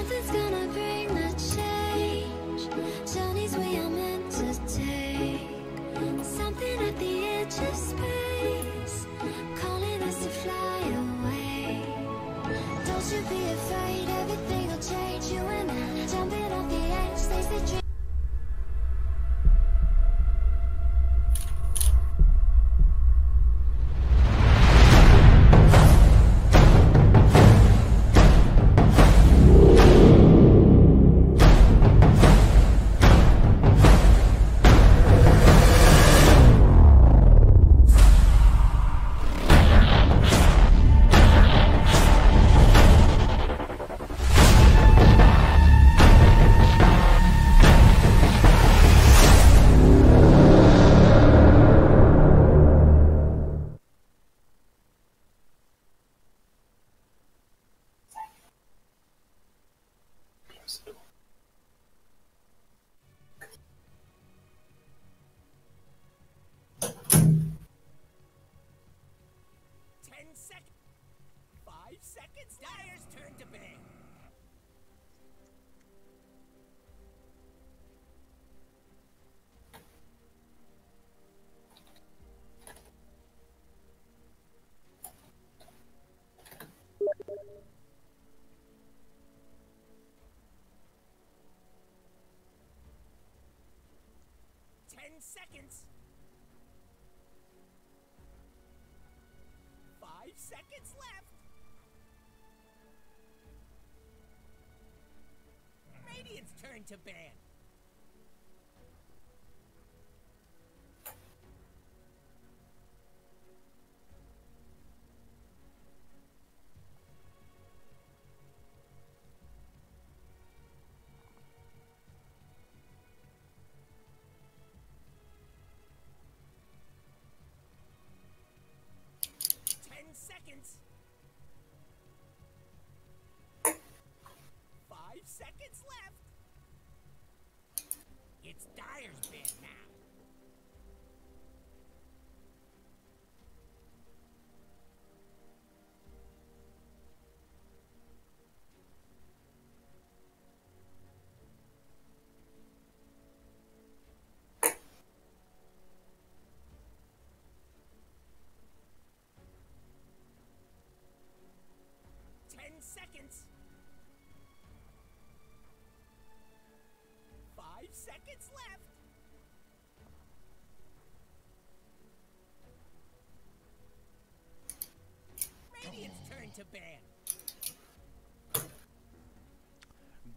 Something's gonna bring the change. Journeys we are meant to take. Something at the edge of space, calling us to fly away. Don't you be afraid, everything will change. You and I, jumping off the edge, stays the dream. 5 seconds, Dyer's turn to bang. Seconds. 5 seconds left. Radiant's turn to ban. Seconds. 5 seconds left. It's Dyer's band now. Seconds. 5 seconds left. Radiant's turn to ban.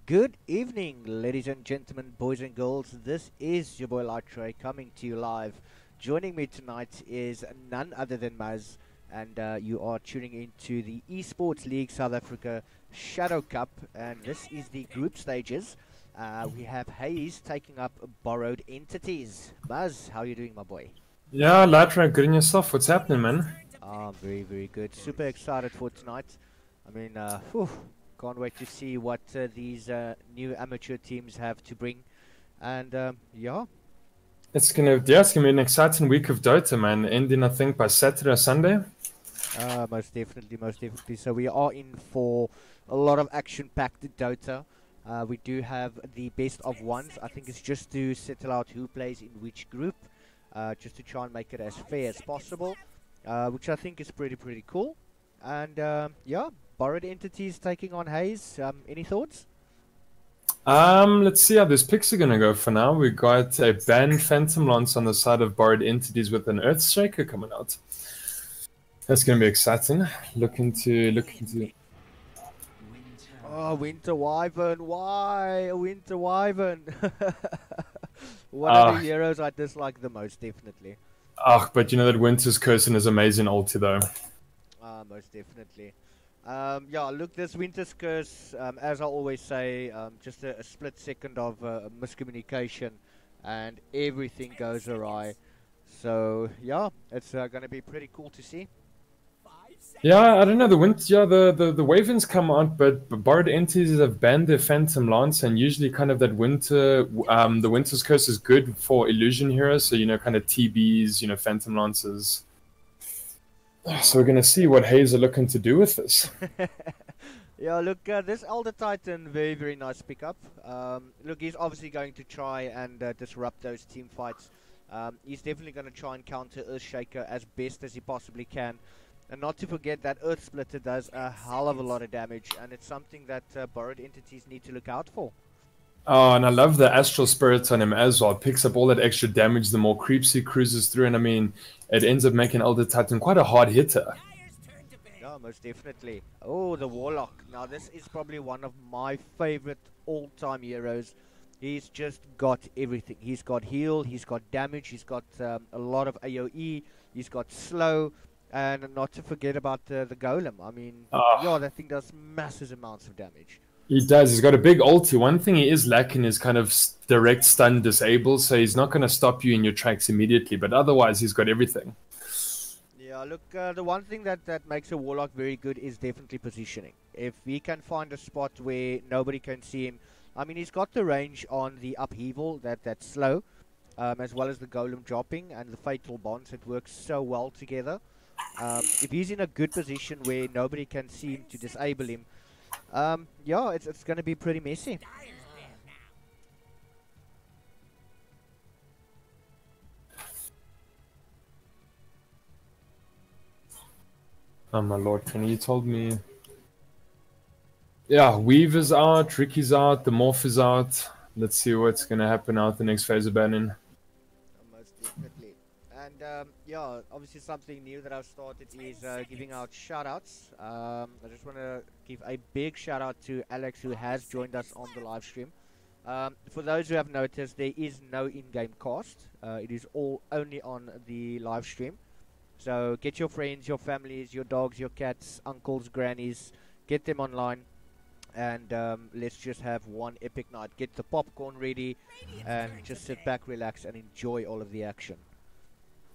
Good evening, ladies and gentlemen, boys and girls. This is your boy Lightray coming to you live. Joining me tonight is none other than Maz. And you are tuning into the Esports League South Africa Shadow Cup, and this is the group stages. We have Hayes taking up Borrowed Entities. Buzz, how are you doing, my boy? Yeah, Latra, good in yourself. What's happening, man? Very, very good. Super excited for tonight. I mean, can't wait to see what these new amateur teams have to bring. And yeah. It's gonna be an exciting week of Dota, man. Ending, I think, by Saturday or Sunday. Most definitely, most definitely. So we are in for a lot of action-packed Dota. We do have the best of ones. I think it's just to settle out who plays in which group, just to try and make it as fair as possible, which I think is pretty cool. And yeah, Borrowed Entities taking on Hayes. Any thoughts? Let's see how these picks are gonna go for now. We got a banned Phantom Lance on the side of Borrowed Entities with an Earthstriker coming out. That's gonna be exciting. Looking to. Oh, Winter Wyvern! Why Winter Wyvern? One of the heroes I dislike the most, definitely. But you know that Winter's Cursing is amazing ulti though. Most definitely. Yeah, look, this Winter's Curse, as I always say, just a split second of miscommunication and everything goes awry. So, yeah, it's going to be pretty cool to see. Yeah, I don't know, the Wyverns come out, but Borrowed Entities have banned their Phantom Lance, and usually kind of that the Winter's Curse is good for illusion heroes, so, you know, kind of TBs, you know, Phantom Lances. So we're going to see what Hayes are looking to do with this. Yeah, look, this Elder Titan, very, very nice pickup. Look, he's obviously going to try and disrupt those team fights. He's definitely going to try and counter Earthshaker as best as he possibly can. And not to forget that Earth Splitter does a hell of a lot of damage, and it's something that borrowed entities need to look out for. Oh, and I love the Astral Spirits on him as well. It picks up all that extra damage the more creeps he cruises through, and I mean, it ends up making Elder Titan quite a hard hitter. Dyer's turn to ban. Yeah, most definitely. Oh, the Warlock. Now, this is probably one of my favorite all-time heroes. He's just got everything. He's got heal, he's got damage, he's got a lot of AoE, he's got slow, and not to forget about the Golem. I mean, yeah, that thing does massive amounts of damage. He does. He's got a big ulti. One thing he is lacking is kind of direct stun disable, so he's not going to stop you in your tracks immediately, but otherwise he's got everything. Yeah, look, the one thing that makes a Warlock very good is definitely positioning. If he can find a spot where nobody can see him, I mean, he's got the range on the upheaval, that's slow, as well as the Golem dropping and the Fatal Bonds. It works so well together. If he's in a good position where nobody can see him to disable him, yeah, it's going to be pretty messy. Dyer's banned now. Oh my lord, Kenny, you told me. Yeah, Weave is out, Ricky's out, the Morph is out. Let's see what's going to happen out the next phase of banning. Most definitely. And yeah, obviously something new that I've started is giving out shoutouts. I just want to give a big shout out to Alex, who has joined us on the live stream. For those who have noticed, there is no in-game cost. It is all only on the live stream. So get your friends, your families, your dogs, your cats, uncles, grannies, get them online. And let's just have one epic night. Get the popcorn ready and just sit back, relax, and enjoy all of the action.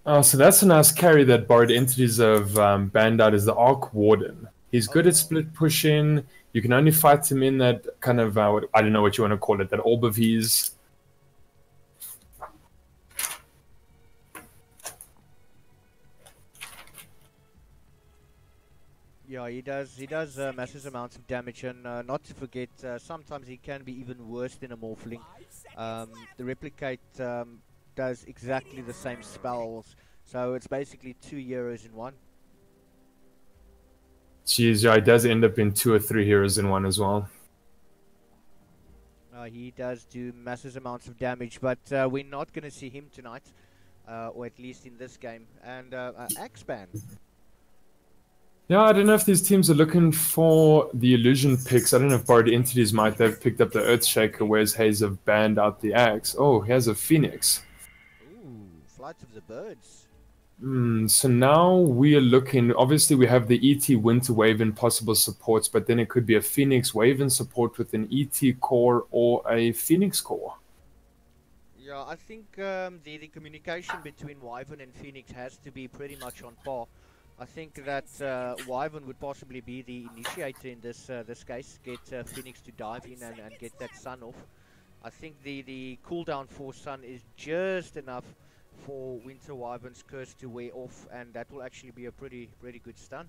Oh, so that's a nice carry that borrowed entities have banned out is the Arc Warden. He's good at split pushing. You can only fight him in that kind of, I don't know what you want to call it, that orb of his. Yeah, he does massive amounts of damage, and not to forget, sometimes he can be even worse than a Morphling. The Replicate does exactly the same spells, so it's basically 2 heroes in one. Jeez, yeah, he does end up in 2 or 3 heroes in one as well. He does do massive amounts of damage, but we're not going to see him tonight, or at least in this game. And Axe ban. Yeah, I don't know if these teams are looking for the illusion picks. I don't know if borrowed entities might have picked up the Earthshaker, whereas Hayes have banned out the Axe. Oh, he has a Phoenix. Ooh, Flight of the Birds. So now we are looking, obviously we have the ET Winter Waven possible supports, but then it could be a Phoenix Waven support with an ET core or a Phoenix core. Yeah, I think the communication between Wyvern and Phoenix has to be pretty much on par. I think that Wyvern would possibly be the initiator in this case, get Phoenix to dive in and get that Sun off. I think the cooldown for Sun is just enough for Winter Wyvern's curse to wear off, and that will actually be a pretty good stun.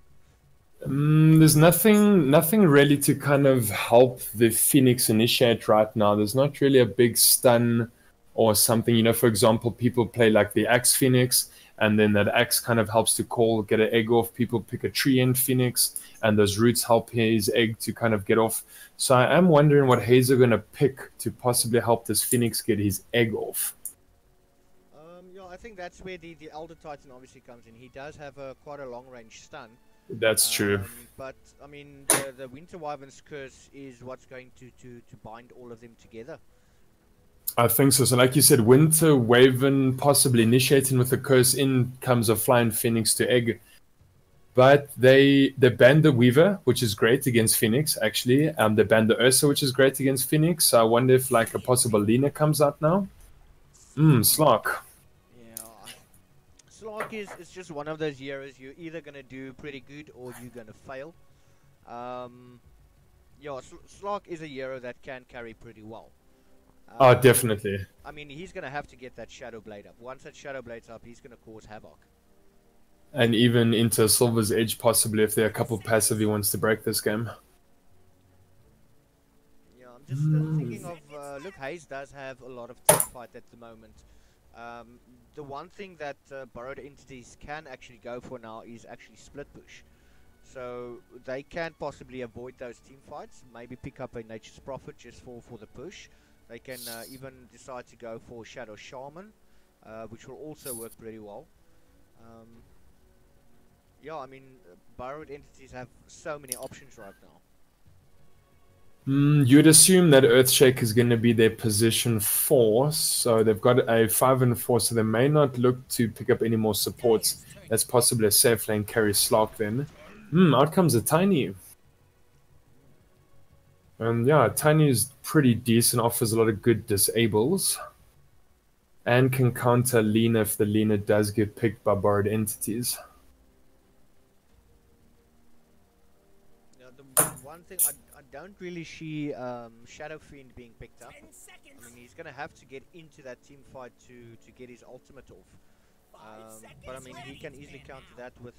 There's nothing really to kind of help the Phoenix initiate right now. There's not really a big stun or something. You know, for example, people play like the Axe Phoenix, and then that Axe kind of helps to get an egg off. People pick a tree end Phoenix, and those roots help his egg to kind of get off. So I am wondering what Hayes are going to pick to possibly help this Phoenix get his egg off. Yeah, I think that's where the Elder Titan obviously comes in. He does have quite a long range stun. That's true. But I mean, the Winter Wyvern's curse is what's going to bind all of them together. I think so. So like you said, Winter Waven possibly initiating with the curse, in comes a Flying Phoenix to egg. But they banned the Weaver, which is great against Phoenix, actually. They banned the Ursa, which is great against Phoenix. So I wonder if like a possible Lina comes out now. Slark. Yeah, Slark is just one of those heroes you're either going to do pretty good or you're going to fail. Yeah, Slark is a hero that can carry pretty well. Oh, definitely. I mean, he's going to have to get that Shadow Blade up. Once that Shadow Blade's up, he's going to cause havoc. And even into Silver's Edge, possibly, if there are a couple passive he wants to break this game. I'm just thinking of, look, Hayes does have a lot of team fight at the moment. The one thing that borrowed entities can actually go for now is actually split push. So they can possibly avoid those team fights, maybe pick up a Nature's Prophet just for the push. They can even decide to go for Shadow Shaman, which will also work pretty well. Yeah, I mean, borrowed entities have so many options right now. You'd assume that Earthshake is going to be their position 4, so they've got a 5 and 4, so they may not look to pick up any more supports. That's possibly a safe lane carry Slark then. Out comes a Tiny. And yeah, Tiny is pretty decent, offers a lot of good disables. And can counter Lena if the Lena does get picked by borrowed entities. Now, the one thing I don't really see Shadow Fiend being picked up. I mean, he's going to have to get into that team fight to get his ultimate off. But I mean, he can easily counter that with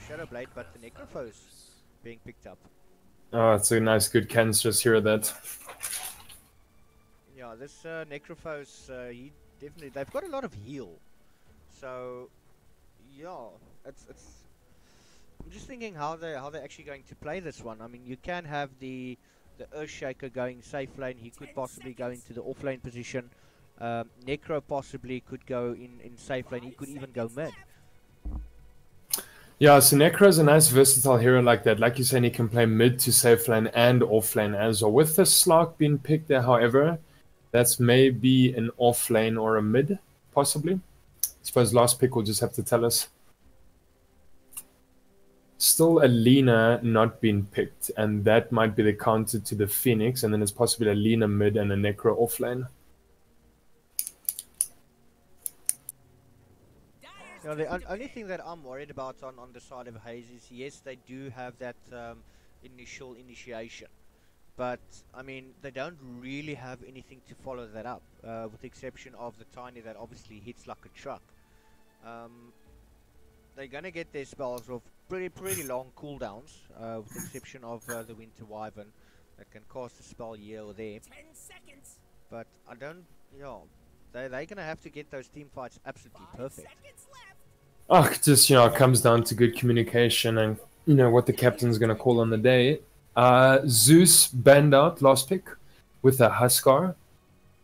Shadow Blade, but the Necrophos being picked up. Oh, it's a nice, good cancerous hero that. Yeah, this Necrophos, he definitely, they've got a lot of heal. So, yeah, it's. I'm just thinking how they're actually going to play this one. I mean, you can have the Earthshaker going safe lane. He could possibly go into the off lane position. Necro possibly could go in safe lane. He could even go mid. Yeah, so Necro is a nice versatile hero like that. Like you said, he can play mid to safe lane and off lane as well. With the Slark being picked there, however, that's maybe an off lane or a mid, possibly. I suppose last pick will just have to tell us. Still a Lena not being picked, and that might be the counter to the Phoenix, and then it's possibly a Lena mid and a Necro off lane. Now, the only thing that I'm worried about on the side of Hayes is, yes, they do have that initial initiation. But, I mean, they don't really have anything to follow that up, with the exception of the Tiny that obviously hits like a truck. They're going to get their spells of pretty long cooldowns, with the exception of the Winter Wyvern that can cast a spell here or there. 10 seconds. But I don't, you know, they're going to have to get those team fights absolutely perfect. Oh, just, it comes down to good communication and, what the captain's going to call on the day. Zeus banned out last pick with a Huskar.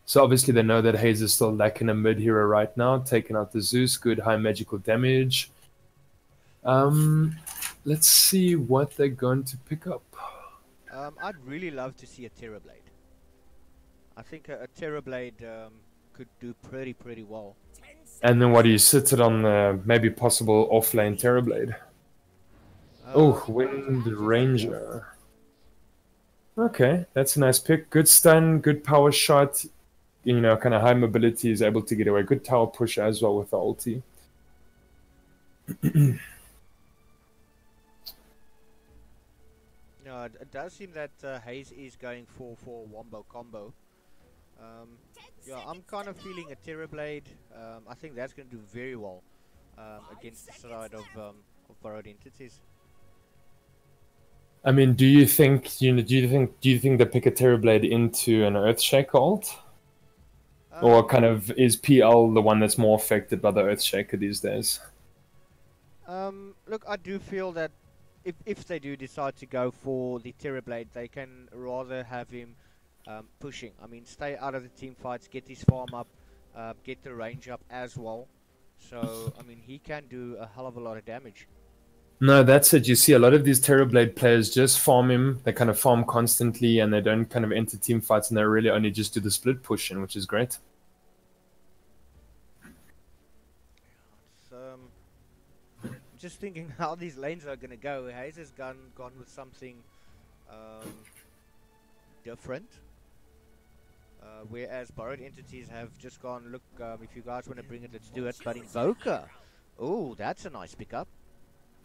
So obviously they know that Hayes is still lacking a mid hero right now. Taking out the Zeus, good high magical damage. Let's see what they're going to pick up. I'd really love to see a Terrorblade. I think a Terrorblade could do pretty well. And then what do you sit it on the maybe possible off-lane Terrorblade? Oh, Wind Ranger. Okay, that's a nice pick. Good stun, good power shot. Kind of high mobility, is able to get away. Good tower push as well with the ulti. No, it does seem that Hayes is going for Wombo combo. Yeah, I'm kind of feeling a Terrorblade. I think that's going to do very well against the side of borrowed entities. I mean, do you think they pick a Terrorblade into an Earthshaker ult? Or kind of is PL the one that's more affected by the Earthshaker these days? Look, I do feel that if they do decide to go for the Terrorblade, they can rather have him pushing. I mean, stay out of the team fights, get his farm up, get the range up as well. So, I mean, he can do a hell of a lot of damage. No, that's it. You see a lot of these Terrorblade players just farm him. They kind of farm constantly and they don't kind of enter team fights and they really only just do the split pushing, which is great. Just thinking how these lanes are going to go. Hayes has gone with something different. Whereas borrowed entities have just gone, look, if you guys want to bring it, let's do it. But Invoker, oh, that's a nice pickup.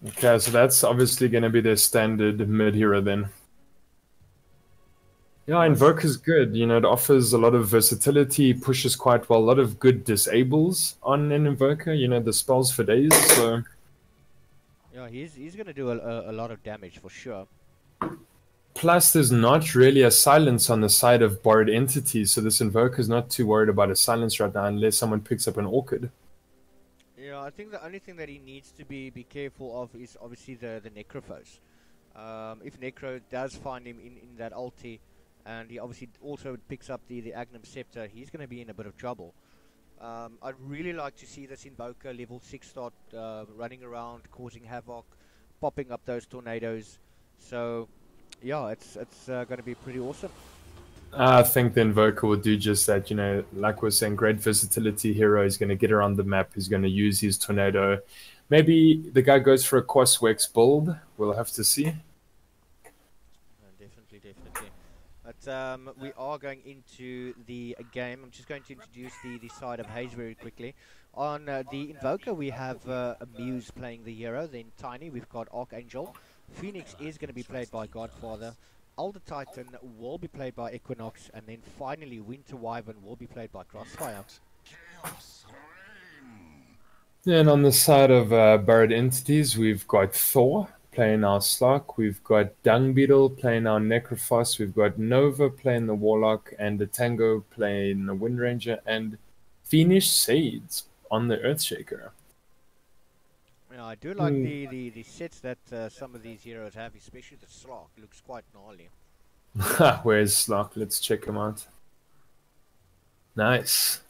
Okay, so that's obviously going to be their standard mid hero then. Yeah, Invoker's good. It offers a lot of versatility, pushes quite well, a lot of good disables on an Invoker. The spells for days, so... Yeah, he's going to do a lot of damage for sure. Plus, there's not really a silence on the side of borrowed entities, so this Invoker's not too worried about a silence right now unless someone picks up an Orchid. Yeah, I think the only thing that he needs to be careful of is obviously the Necrophos. If Necro does find him in that ulti, and he obviously also picks up the Agnum Scepter, he's going to be in a bit of trouble. I'd really like to see this Invoker level 6 start running around, causing havoc, popping up those tornadoes. So, yeah, it's going to be pretty awesome. I think the Invoker will do just that, you know, like we're saying, great versatility hero. He's going to get around the map. He's going to use his Tornado. Maybe the guy goes for a Quaswex build. We'll have to see. Definitely. But we are going into the game. I'm just going to introduce the side of Haze very quickly. On the Invoker, we have Muse playing the hero. Then Tiny, we've got Archangel. Phoenix is going to be played by Godfather. Alder Titan will be played by Equinox, and then finally Winter Wyvern will be played by Crossfire. And on the side of Borrowed Entities, we've got Thor playing our Slark, we've got Dung Beetle playing our Necrophos, we've got Nova playing the Warlock, and the Tango playing the Wind Ranger, and Fiendish Sades on the Earthshaker. Yeah, I do like the sets that some of these heroes have, especially the Slark. It looks quite gnarly. Where's Slark? Let's check him out. Nice.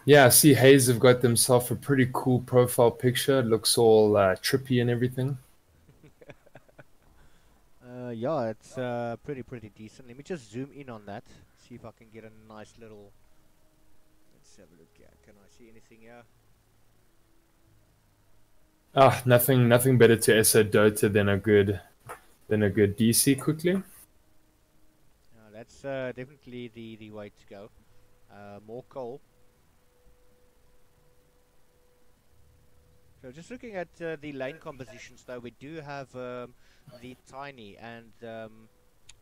Yeah, I see Haze have got themselves a pretty cool profile picture. It looks all trippy and everything. Yeah, it's pretty decent. Let me just zoom in on that. See if I can get a nice little... Let's have a look here. Can I see anything here? Ah, nothing better to SO Dota than a good DC quickly. That's definitely the way to go. More coal. So just looking at the lane compositions, though, we do have the Tiny and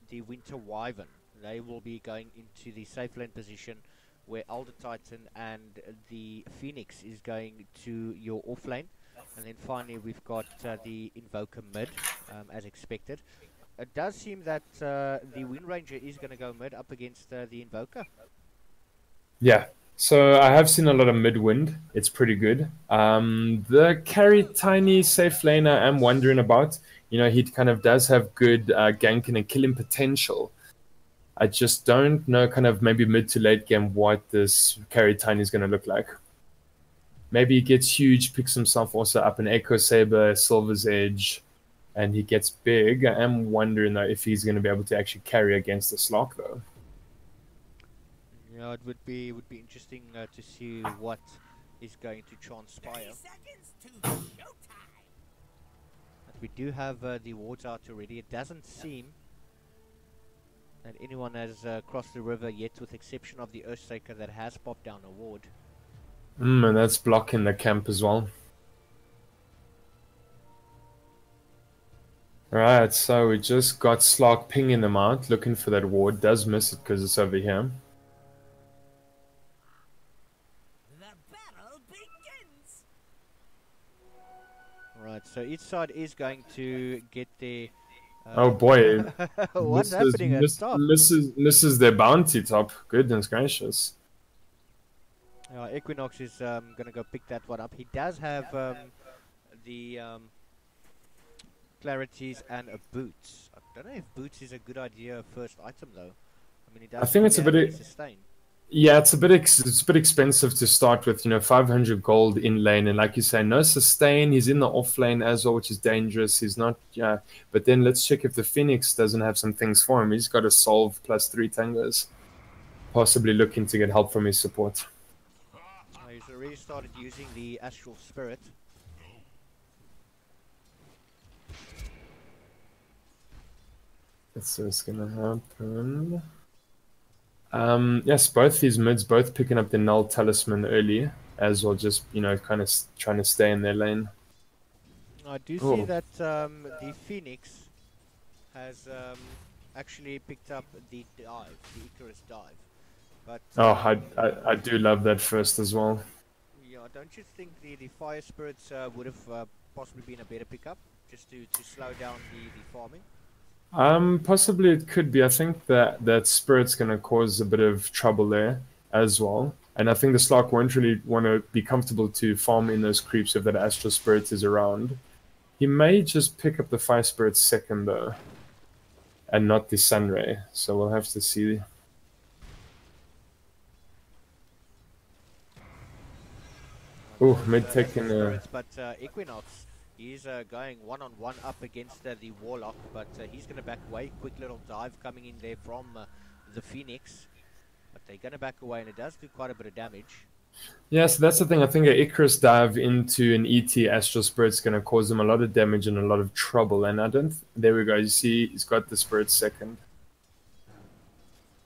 the Winter Wyvern. They will be going into the safe lane position, where Alder Titan and the Phoenix is going to your off lane. And then finally we've got the Invoker mid, as expected. It does seem that the Wind Ranger is going to go mid up against the Invoker. Yeah, so I have seen a lot of mid-wind. It's pretty good. The carry Tiny safe laner I'm wondering about. You know, he kind of does have good gank and killing potential. I just don't know kind of maybe mid to late game what this carry Tiny is going to look like. Maybe he gets huge, picks himself also up an Echo Saber, Silver's Edge, and he gets big. I am wondering though if he's going to be able to actually carry against the Slark though. Yeah, it would be interesting to see what is going to transpire. But we do have the wards out already. It doesn't seem that anyone has crossed the river yet, with exception of the Earthshaker that has popped down a ward. And that's blocking the camp as well. Alright, so we just got Slark pinging them out, looking for that ward. Does miss it because it's over here. The battle begins. Right, so each side is going to get their... oh boy. What's happening at top? Misses their bounty top. Goodness gracious. Equinox is going to go pick that one up. He does have the clarities and a boots. I don't know if boots is a good idea first item though. I mean, he does. I think it's a bit. Sustain. Yeah, it's a bit expensive to start with. You know, 500 gold in lane, and like you say, no sustain. He's in the off lane as well, which is dangerous. He's not. Yeah, but then let's check if the Phoenix doesn't have some things for him. He's got a solve plus 3 tangos, possibly looking to get help from his support. He's already started using the Astral Spirit. That's what's gonna happen. Yes, both these mids both picking up the Null Talisman early, as well, just, you know, kind of trying to stay in their lane. I do see that the Phoenix has actually picked up the dive, the Icarus dive. But I do love that first as well. Yeah, don't you think the Fire Spirits would have possibly been a better pickup, just to slow down the farming? Possibly it could be. I think that spirit's gonna cause a bit of trouble there as well. And I think the Slark won't really want to be comfortable to farm in those creeps if that Astral Spirit is around. He may just pick up the Fire Spirit second though, and not the Sunray. So we'll have to see. Oh, mid taking but Equinox, he's going one-on-one up against the Warlock, but he's going to back away. Quick little dive coming in there from the Phoenix, but they're going to back away, and it does do quite a bit of damage. Yeah, so that's the thing. I think an Icarus dive into an ET Astral Spirit's going to cause him a lot of damage and a lot of trouble. And I don't. There we go. You see, he's got the Spirit second.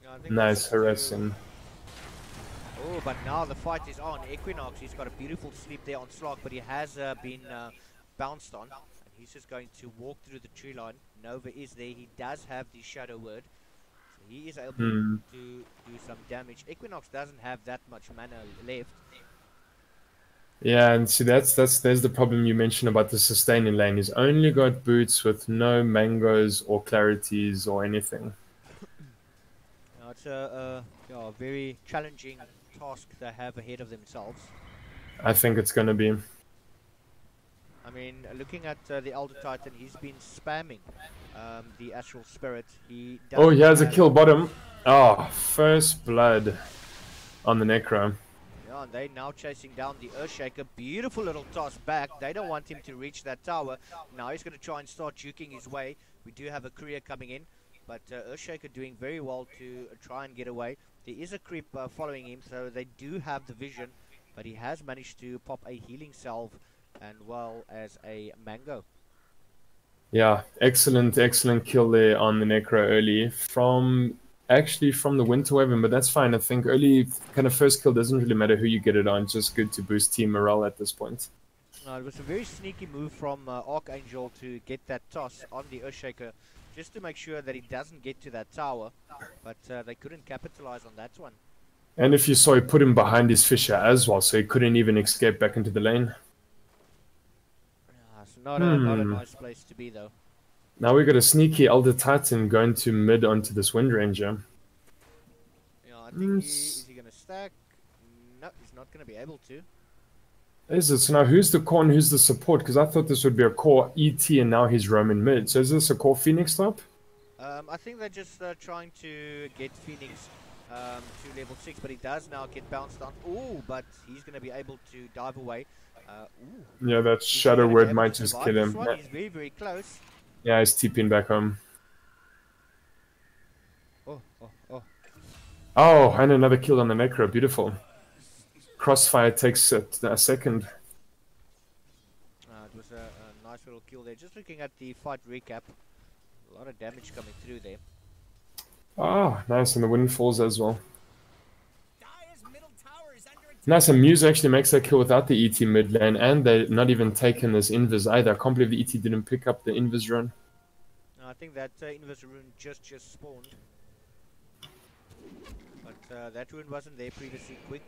Yeah, I think nice harassing. Oh, but now the fight is on. Equinox, he's got a beautiful sleep there on Slark, but he has been bounced on. And he's just going to walk through the tree line. Nova is there. He does have the Shadow Word. So he is able to do some damage. Equinox doesn't have that much mana left. Yeah, and see, there's the problem you mentioned about the sustaining lane. He's only got boots with no mangoes or clarities or anything. It's a very challenging task they have ahead of themselves. I think it's going to be. I mean, looking at the Elder Titan, he's been spamming the Astral Spirit. He has a kill bottom. Oh, first blood on the Necro. Yeah, and they're now chasing down the Earthshaker. Beautiful little toss back. They don't want him to reach that tower. Now he's going to try and start juking his way. We do have a courier coming in. But Earthshaker doing very well to try and get away. There is a creep following him, so they do have the vision. But he has managed to pop a healing salve and well as a mango. Yeah, excellent kill there on the Necro early from the Winter Wyvern, but that's fine. I think early kind of first kill doesn't really matter who you get it on. It's just good to boost team morale at this point. It was a very sneaky move from Archangel to get that toss on the Earthshaker, just to make sure that he doesn't get to that tower, but they couldn't capitalize on that one. And if you saw, he put him behind his Fissure as well, so he couldn't even escape back into the lane. It's not a nice place to be, though. Now we got a sneaky Elder Titan going to mid onto this Wind Ranger. Yeah, I think is he going to stack? No, he's not going to be able to. Is it? So now who's the core and who's the support? Because I thought this would be a core ET and now he's roaming mid. So is this a core Phoenix type? I think they're just trying to get Phoenix to level 6, but he does now get bounced on. Ooh, but he's going to be able to dive away. Yeah, that Shadow Word might just kill him. Yeah. He's very, very close. Yeah, he's TPing back home. Oh, and another kill on the Necro. Beautiful. Crossfire takes a second. It was a nice little kill there. Just looking at the fight recap, a lot of damage coming through there. Oh, nice, and the wind falls as well. Nice, and Muse actually makes that kill without the ET mid lane, and they're not even taking this Invis either. I can't believe the ET didn't pick up the Invis run. I think that Invis rune just spawned. But that rune wasn't there previously. Quick.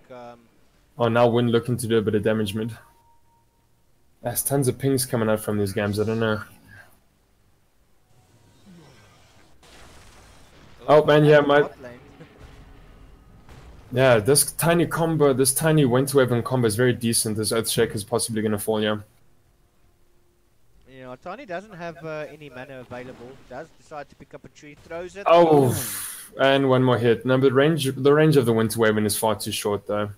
Oh, now Wind looking to do a bit of damage mid. There's tons of pings coming out from these games, I don't know. Oh man, yeah, yeah, this tiny combo, this tiny Winter Wyvern combo is very decent. This Earthshaker is possibly going to fall, yeah. You know, Tiny doesn't have any mana available. Does decide to pick up a tree, throws it. Oh, and one more hit. No, but the range of the Winter Wyvern is far too short, though.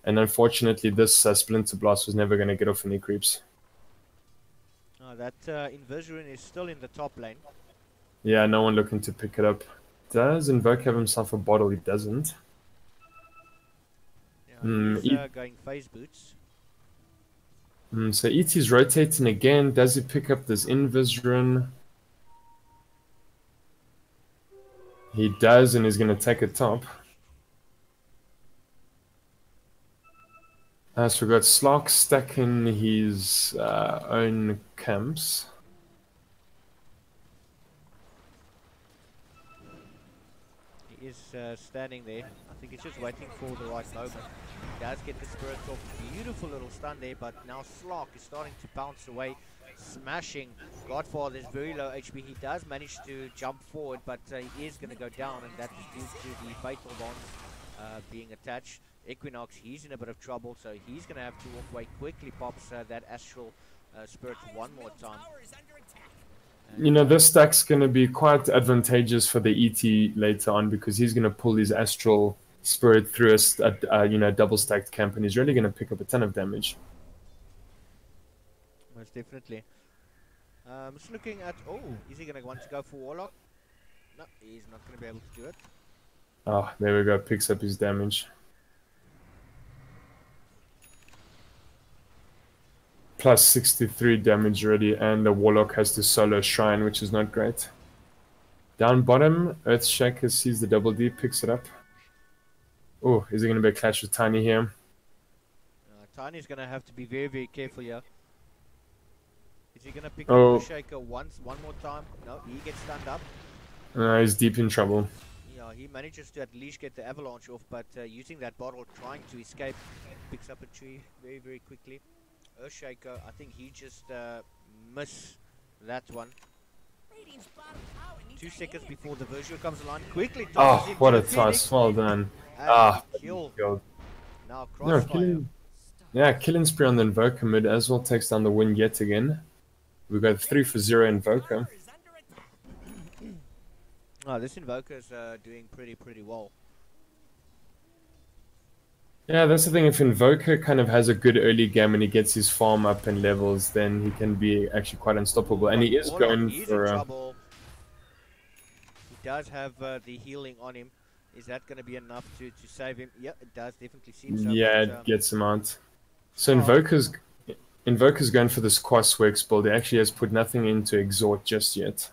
And unfortunately, this Splinter Blast was never going to get off any creeps. That Invis is still in the top lane. Yeah, no one looking to pick it up. Does Invoke have himself a bottle? He doesn't. Yeah, he's going phase boots. So ET's rotating again. Does he pick up this Invis rune? He does, and he's going to take a top. So we've got Slark stacking his own camps. He is standing there. I think he's just waiting for the right moment. He does get the spirit off. Beautiful little stun there, but now Slark is starting to bounce away. smashing Godfather's very low HP. He does manage to jump forward, but he is going to go down, and that is due to the fatal bonds being attached. Equinox, he's in a bit of trouble, so he's going to have to walk away quickly. Pops that astral spirit one more time. You know, this stack's going to be quite advantageous for the ET later on, because he's going to pull his astral spirit through a you know, double stacked camp, and he's really going to pick up a ton of damage. Most definitely. Just looking at, oh, is he going to want to go for Warlock? No, he's not going to be able to do it. Oh, there we go, picks up his damage. Plus 63 damage already, and the Warlock has to solo Shrine, which is not great. Down bottom, Earthshaker sees the double D, picks it up. Oh, is it going to be a clash with Tiny here? Tiny's going to have to be very, very careful here. Is he going to pick up Earthshaker one more time? No, he gets stunned up. He's deep in trouble. Yeah, he manages to at least get the avalanche off, but using that bottle, trying to escape, picks up a tree very, very quickly. Earthshaker, I think he just missed that one. 2 seconds before the Virgil comes along, quickly. Oh, what a toss! Well done. Kill. Now No, Crossfire. killing spree on the Invoker mid as well takes down the win yet again. We got 3 for 0 Invoker. Oh, this Invoker's doing pretty well. Yeah, that's the thing. If Invoker kind of has a good early game and he gets his farm up and levels, then he can be actually quite unstoppable. And he is going for. Trouble. He does have the healing on him. Is that going to be enough to save him? Yeah, it does definitely seem so. Yeah, it gets him out. So Invoker's going for this Quasworks build. He actually has put nothing into Exhort just yet.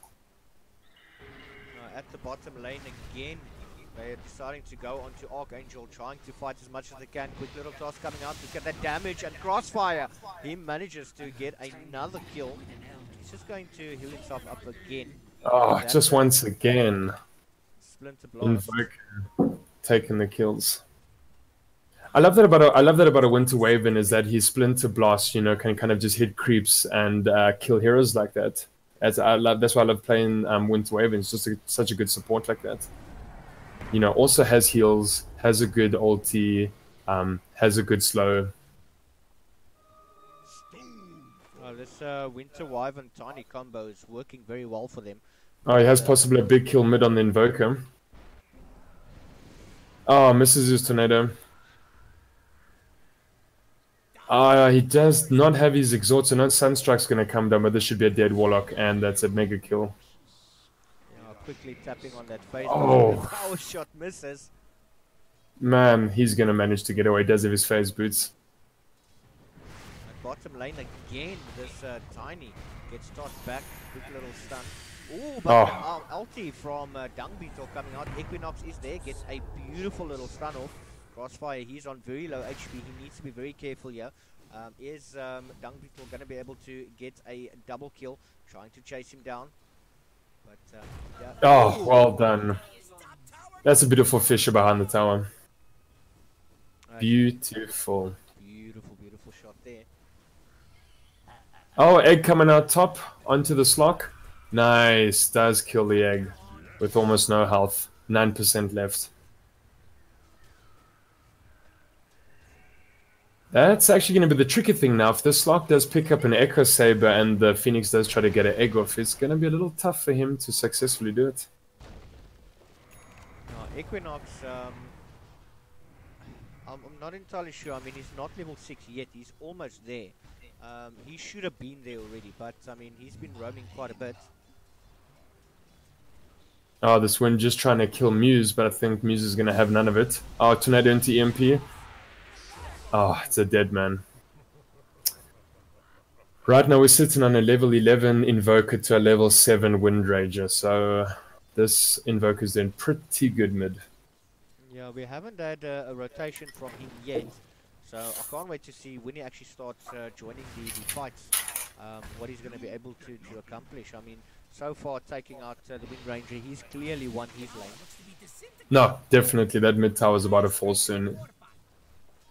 At the bottom lane again. They're deciding to go onto Archangel, trying to fight as much as they can. Quick little toss coming out to get that damage, and Crossfire, he manages to get another kill. He's just going to heal himself up again. Oh, just once again. Splinter Blast. Invoker taking the kills. I love that about a Winter Waven, is that his Splinter Blast, you know, can kind of just hit creeps and kill heroes like that. That's why I love playing Winter Waven. It's just such a good support like that. You know, also has heals, has a good ulti, has a good slow. This Winter Wyvern Tiny combo is working very well for them. Oh, he has possibly a big kill mid on the Invoker. Oh, misses his Tornado. He does not have his Exhort, so no Sunstrike's going to come down, but this should be a dead Warlock, and that's a mega kill. Quickly tapping on that phase. Oh, the power shot misses. Man, he's gonna manage to get away. Does have his phase boots. At bottom lane again. This Tiny gets tossed back. Quick little stun. Ooh, but ulti from Dung Beetle coming out. Equinox is there. Gets a beautiful little stun off. Crossfire. He's on very low HP. He needs to be very careful here. Is Dung Beetle gonna be able to get a double kill? Trying to chase him down. But, yeah. Oh, well done. That's a beautiful Fisher behind the tower. Beautiful. Beautiful shot there. Oh, egg coming out top onto the Slock. Nice. Does kill the egg with almost no health. 9% left. That's actually going to be the tricky thing now. If the Slock does pick up an Echo Saber and the Phoenix does try to get an egg off, it's going to be a little tough for him to successfully do it. Equinox, I'm not entirely sure. I mean, he's not level 6 yet. He's almost there. He should have been there already, but I mean, he's been roaming quite a bit. Oh, this one just trying to kill Muse, but I think Muse is going to have none of it. Oh, Tornado into EMP. Oh, it's a dead man. Right now we're sitting on a level 11 Invoker to a level 7 Windranger, so this Invoker's doing pretty good mid. Yeah, we haven't had a rotation from him yet, so I can't wait to see when he actually starts joining the fights, what he's going to be able to accomplish. I mean, so far taking out the Windranger, he's clearly won his lane. No, definitely, that mid tower is about to fall soon.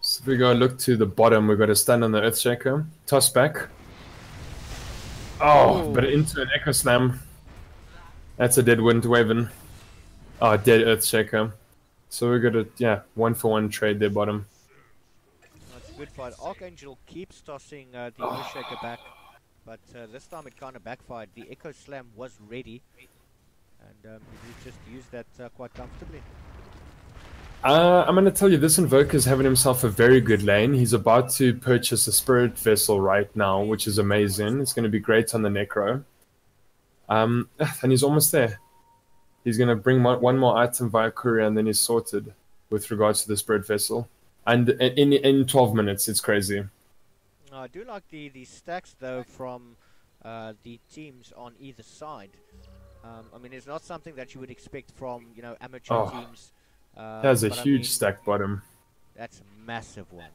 So if we go look to the bottom, we've got to stand on the Earthshaker, toss back. Oh, but into an Echo Slam. That's a dead Wind Waven. Oh, dead Earthshaker. So we're gonna, yeah, 1-for-1 trade there, bottom. That's a good fight. Archangel keeps tossing the Earthshaker back, but this time it kind of backfired. The Echo Slam was ready, and he just used that quite comfortably. I'm gonna tell you, this Invoker's having himself a very good lane. He's about to purchase a Spirit Vessel right now, which is amazing. It's gonna be great on the Necro. And he's almost there. He's gonna bring one more item via courier, and then he's sorted with regards to the Spirit Vessel. And in 12 minutes, it's crazy. I do like the stacks though from the teams on either side. I mean, it's not something that you would expect from amateur teams. That's a huge stack bottom. That's a massive one.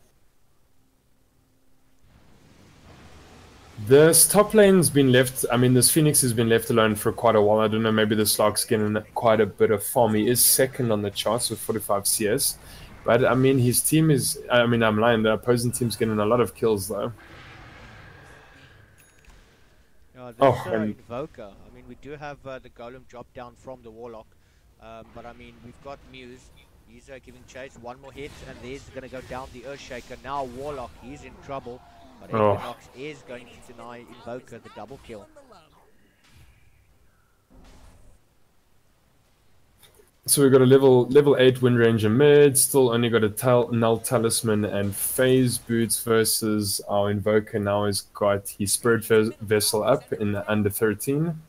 This top lane's been left, I mean, this Phoenix has been left alone for quite a while. I don't know, maybe the Slog's getting quite a bit of farm. He is second on the charts with 45 CS. But, I mean, his team is, I mean, I'm lying, the opposing team's getting a lot of kills, though. Invoker. I mean, we do have the Golem drop down from the Warlock. But, I mean, we've got Muse. He's giving chase. One more hit, and there's going to go down the Earthshaker. Now Warlock, he's in trouble. But Equinox is going to deny Invoker the double kill. So we've got a level 8 Wind Ranger mid, still only got a Null Talisman and Phase Boots versus our Invoker now has got his Spirit Vessel up in the under 13.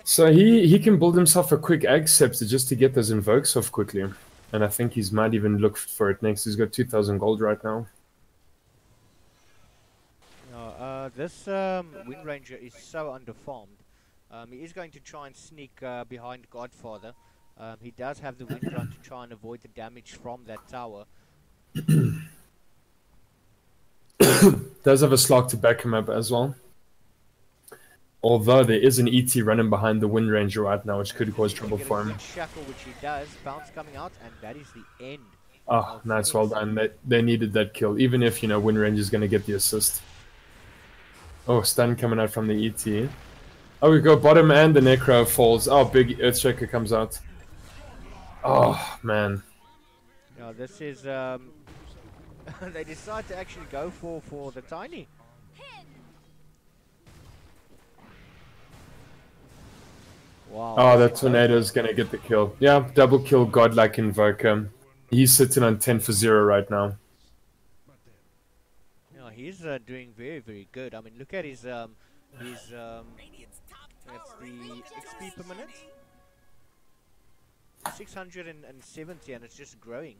So he can build himself a quick Ag Scepter just to get those Invokes off quickly. And I think he might even look for it next. He's got 2,000 gold right now. This Wind Ranger is so underfarmed. He is going to try and sneak behind Godfather. He does have the Wind Run to try and avoid the damage from that tower. Does have a Slog to back him up as well. Although there is an ET running behind the Wind Ranger right now, which could cause trouble for him. Shackle, which he does, bounce coming out, and that is the end. Oh, nice, well done. They needed that kill, even if, Wind Ranger is going to get the assist. Oh, stun coming out from the ET. Oh, we go bottom and the Necro falls. Oh, big Earthshaker comes out. Oh, man. No, this is... they decide to actually go for the Tiny. Wow. Oh, that Tornado's going to get the kill. Yeah, double kill Godlike Invoker. He's sitting on 10 for 0 right now. He's doing very, very good. I mean, look at his that's the XP per minute. 670, and it's just growing.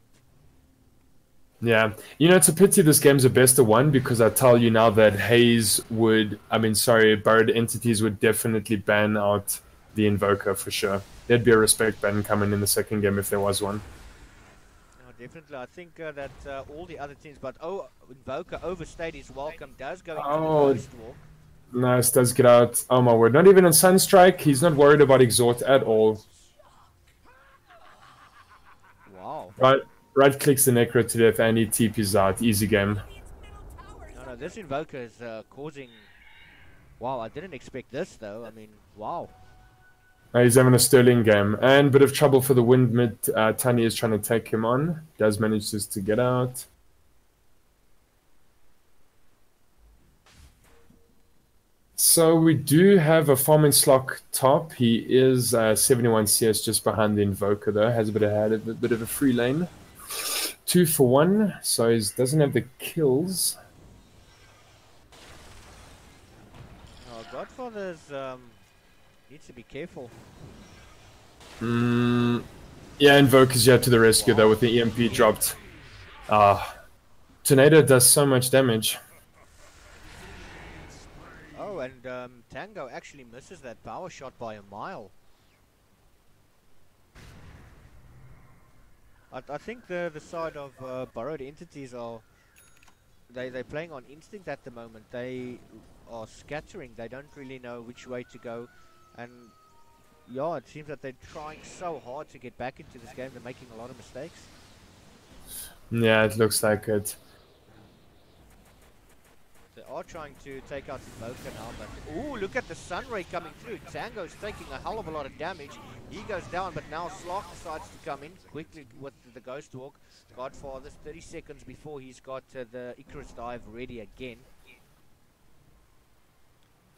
Yeah, it's a pity this game's a best of one, because I tell you now that Hayes would, Burrowed Entities would definitely ban out the Invoker for sure. There'd be a respect ban coming in the second game if there was one. Definitely, I think that all the other teams, but Invoker overstayed his welcome, does go into the Ghost Walk. Nice, does get out. Oh my word, not even on Sunstrike, he's not worried about Exhort at all. Wow. Right clicks the Necro to death and he TP's out, easy game. No, this Invoker is causing... Wow, I didn't expect this though, I mean, wow. He's having a sterling game, and a bit of trouble for the Wind mid. Tani is trying to take him on. Does manage just to get out. So we do have a farming Slock top. He is 71 CS just behind the Invoker though. Has a bit of a free lane. 2 for 1, so he doesn't have the kills. Oh, Godfather's needs to be careful. Yeah, Invoker's yet to the rescue though with the EMP dropped. Tornado does so much damage. Oh, and Tango actually misses that power shot by a mile. I think the side of Burrowed Entities are they're playing on instinct at the moment. They are scattering. They don't really know which way to go, and yeah, it seems that they're trying so hard to get back into this game. They're making a lot of mistakes. Yeah, it looks like it. They are trying to take out Invoker now, but ooh, look at the Sun Ray coming through. Tango's taking a hell of a lot of damage. He goes down, but now Slark decides to come in quickly with the Ghost Walk. Godfather's 30 seconds before he's got the Icarus dive ready again.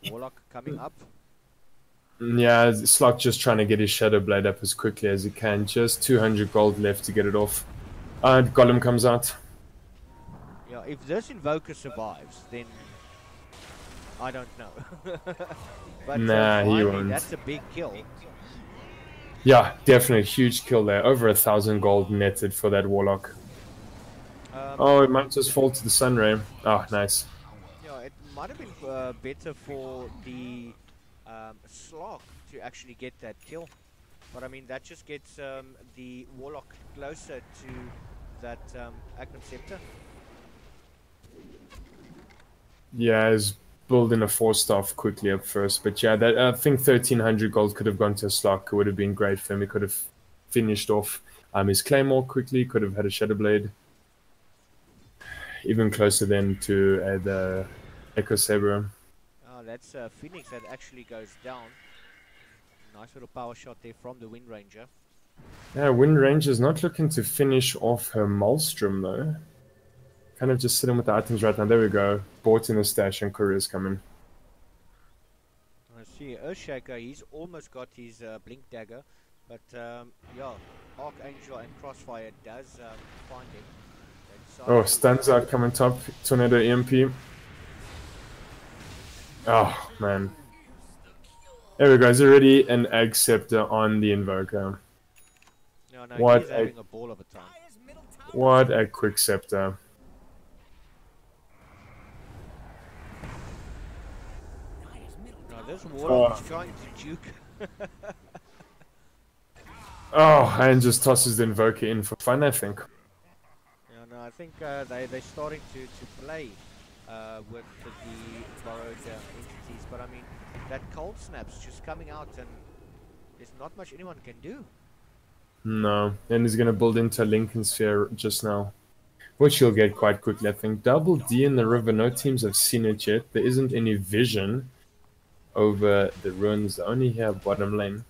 Warlock coming up. Yeah, Slark just trying to get his Shadow Blade up as quickly as he can. Just 200 gold left to get it off. And Golem comes out. Yeah, if this Invoker survives, then I don't know. But Nah, he finally, won't. that's a big kill. Yeah, definitely huge kill there. Over 1,000 gold netted for that Warlock. Oh, it might just fall to the Sun Ray. Oh, nice. Yeah, it might have been better for the Slark to actually get that kill. But I mean, that just gets the Warlock closer to that Aghanim Scepter. Yeah, he's building a 4-staff quickly up first. But yeah, that I think 1,300 gold could have gone to Slark. It would have been great for him. He could have finished off his Claymore quickly. Could have had a Shadow Blade. Even closer then to the Echo Saber. Oh, that's Phoenix that actually goes down. Nice little power shot there from the Wind Ranger. Yeah, Wind Ranger's not looking to finish off her Maelstrom though. Kind of just sitting with the items right now. There we go. Bought in the stash and Courier's coming. I see Earthshaker, he's almost got his Blink Dagger. But yeah, Archangel and Crossfire does find him. Oh, stands out coming top. Tornado EMP. Oh, man. There we go. There's already an Egg Scepter on the Invoker. No, What he's having a ball of a time. What a quick Scepter. No, this Warlock is trying to juke. Oh, and just tosses the Invoker in for fun, I think. Yeah, no, I think they're starting to play with the borrowed entities, but I mean, that Cold Snap's just coming out and there's not much anyone can do. No, and he's going to build into Lincoln Sphere just now. Which he'll get quite quickly, I think. Double D in the river, no teams have seen it yet. There isn't any vision over the ruins, only here bottom lane.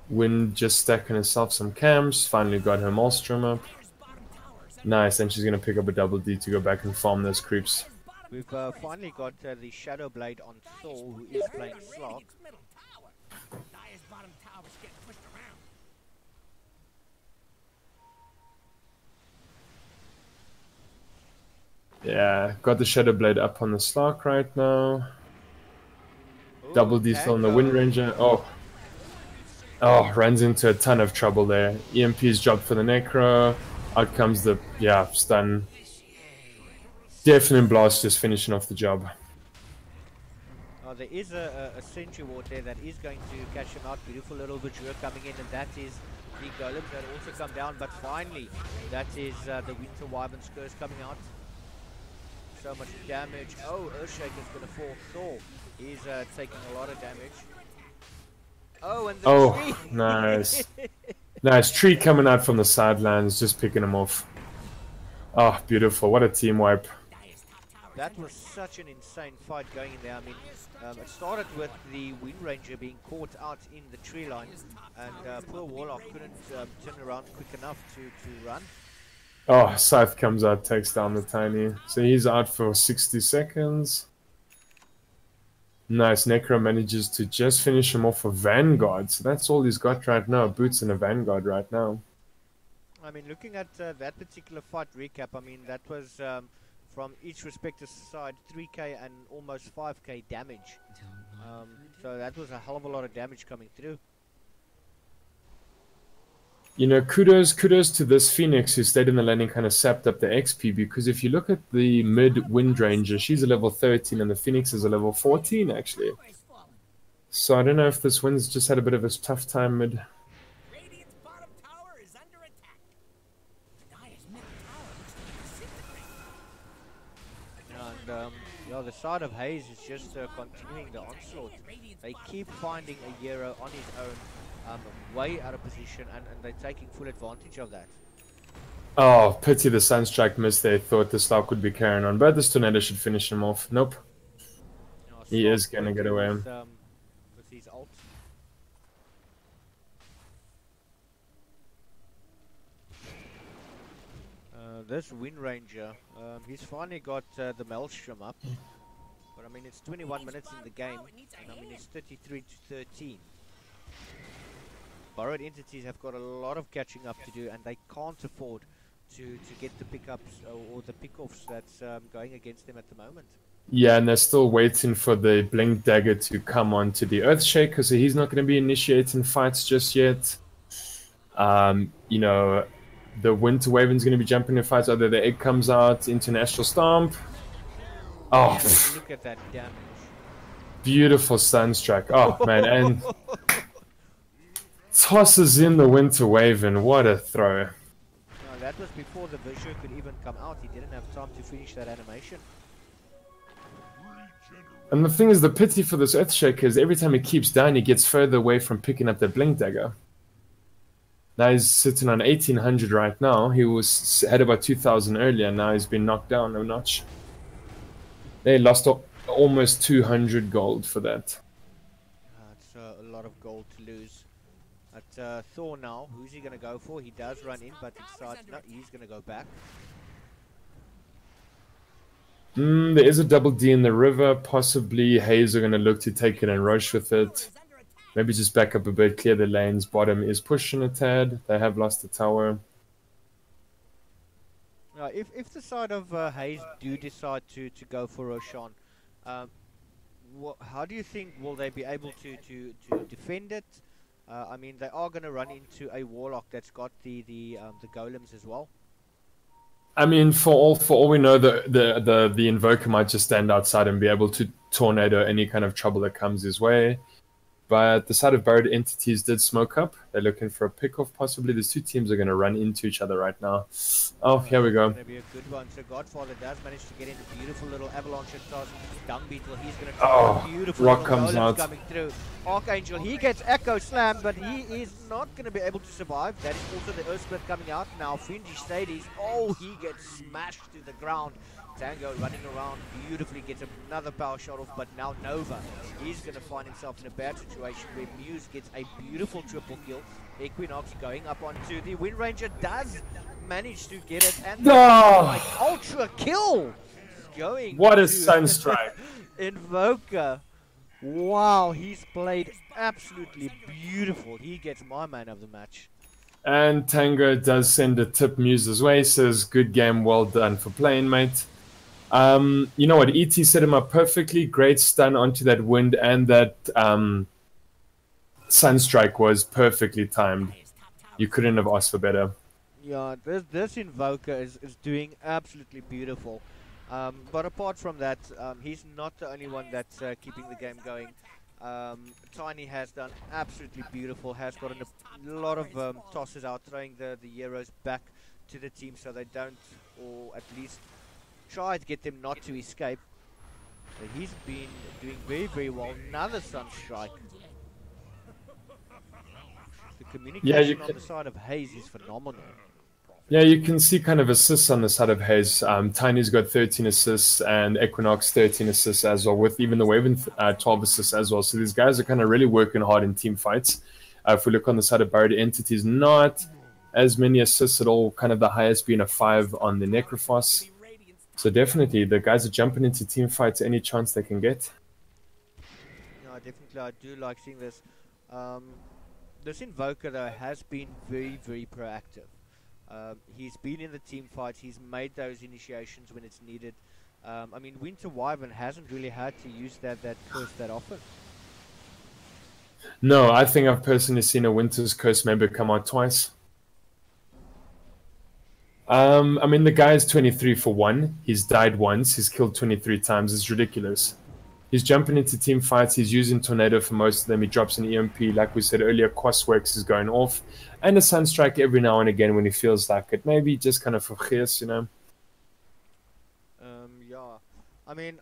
Wind just stacking herself some camps, finally got her Maelstrom up. Nice, and she's going to pick up a double D to go back and farm those creeps. We've finally got the Shadow Blade on Thor, who is playing Slark. Yeah, got the Shadow Blade up on the Slark right now. Ooh, Double D still on the Wind Ranger. Oh, runs into a ton of trouble there. EMP's dropped for the Necro. Out comes the, stun. Definite Blast just finishing off the job. Oh, there is a Sentry Ward there that is going to catch him out. Beautiful little Vajra coming in, and that is the Golems that also come down. But finally, that is the Winter Wyvern's Curse coming out. So much damage. Oh, Earthshaker's going to fall. Thor is taking a lot of damage. Oh, and the tree. Nice. Nice. Tree coming out from the sidelines, just picking him off. Oh, beautiful. What a team wipe. That was such an insane fight going in there. I mean, it started with the Wind Ranger being caught out in the tree line, and poor Warlock couldn't turn around quick enough to run. Oh, Scythe comes out, takes down the Tiny. So he's out for 60 seconds. Nice. Necro manages to just finish him off a Vanguard. So that's all he's got right now. Boots and a Vanguard right now. I mean, looking at that particular fight recap, I mean, that was from each respective side 3k and almost 5k damage. So that was a hell of a lot of damage coming through. You know, kudos to this Phoenix who stayed in the lane and kind of sapped up the XP, because if you look at the mid Wind Ranger, she's a level 13 and the Phoenix is a level 14 actually. So I don't know if this Wind's just had a bit of a tough time mid. Radiant's bottom tower is under attack. Dire's middle tower looks like a And yeah, the side of Hayes is just continuing the onslaught. They keep finding a Hero on his own, way out of position, and they're taking full advantage of that. Oh, pity the Sunstrike missed. They thought the Slark would be carrying on, but this Tornado should finish him off. Nope. He is going to get away. With his ult. This Wind Ranger, he's finally got the Maelstrom up. But I mean, it's 21 minutes in the game, and I mean, it's 33 to 13. Borrowed entities have got a lot of catching up to do, and they can't afford to get the pickups or the pickoffs that's going against them at the moment. Yeah, and they're still waiting for the Blink Dagger to come onto the Earthshaker, so he's not going to be initiating fights just yet. You know, the Winter Waven's going to be jumping in fights. Either the egg comes out, International Stomp. Oh, look at that damage. Beautiful Sunstrike. Oh, man, and tosses in the Winter Waven. What a throw. No, that was before the Visher could even come out. He didn't have time to finish that animation. And the thing is, the pity for this Earthshaker is every time he keeps down, he gets further away from picking up that Blink Dagger. Now he's sitting on 1800 right now. He had about 2000 earlier. Now he's been knocked down a notch. They lost almost 200 gold for that. It's a lot of gold to lose. At Thor now, who's he going to go for? He does run in, but decides no, he's going to go back. There is a double D in the river. Possibly Hayes are going to look to take it and rush with it. Maybe just back up a bit, clear the lanes. Bottom is pushing a tad. They have lost the tower. If the side of Hayes do decide to go for Roshan, how do you think will they be able to defend it? I mean, they are going to run into a Warlock that's got the golems as well. I mean, for all we know, the Invoker might just stand outside and be able to tornado any kind of trouble that comes his way. But the side of Borrowed Entities did smoke up. They're looking for a pick-off, possibly. These two teams are going to run into each other right now. Oh, here we go. It's going to be a good one. So Godfather does manage to get in a beautiful little avalanche toss. Dung Beetle, he's going to try a beautiful Rock little comes out. coming through. Archangel, he gets Echo Slam, but he is not going to be able to survive. That is also the Earth Split coming out now. Finji Stades, oh, he gets smashed to the ground. Tango running around beautifully, gets another power shot off, but now Nova, he's going to find himself in a bad situation where Muse gets a beautiful triple kill. Equinox going up onto the Wind Ranger, does manage to get it, and like ultra kill going. What a Sunstrike. Invoker. Wow, he's played absolutely beautiful. He gets my man of the match. And Tango does send a tip Muse's way, says, good game, well done for playing, mate. You know what, ET set him up perfectly. Great stun onto that wind, and that Sunstrike was perfectly timed. You couldn't have asked for better. Yeah, this Invoker is doing absolutely beautiful. But apart from that, he's not the only one that's keeping the game going. Tiny has done absolutely beautiful, has gotten a lot of tosses out, throwing the Euros back to the team so they don't, or at least try to get them not to escape. So he's been doing very, very well. Another Sunstrike. The communication on the side of Hayes is phenomenal. Yeah, you can see kind of assists on the side of Hayes. Tiny's got 13 assists and Equinox 13 assists as well, with even the Waven 12 assists as well. So these guys are kind of really working hard in team fights. If we look on the side of Borrowed Entities, not as many assists at all, kind of the highest being a 5 on the Necrophos. So definitely, the guys are jumping into team fights any chance they can get. No, definitely, I do like seeing this. This Invoker, though, has been very, very proactive. He's been in the team fights, he's made those initiations when it's needed. I mean, Winter Wyvern hasn't really had to use that curse that often. No, I think I've personally seen a Winter's Curse member come out twice. I mean, the guy is 23 for 1. He's died once. He's killed 23 times. It's ridiculous. He's jumping into team fights. He's using Tornado for most of them. He drops an EMP. Like we said earlier, Cosworks is going off. And a Sunstrike every now and again when he feels like it. Maybe just kind of for chaos, you know. Yeah. I mean,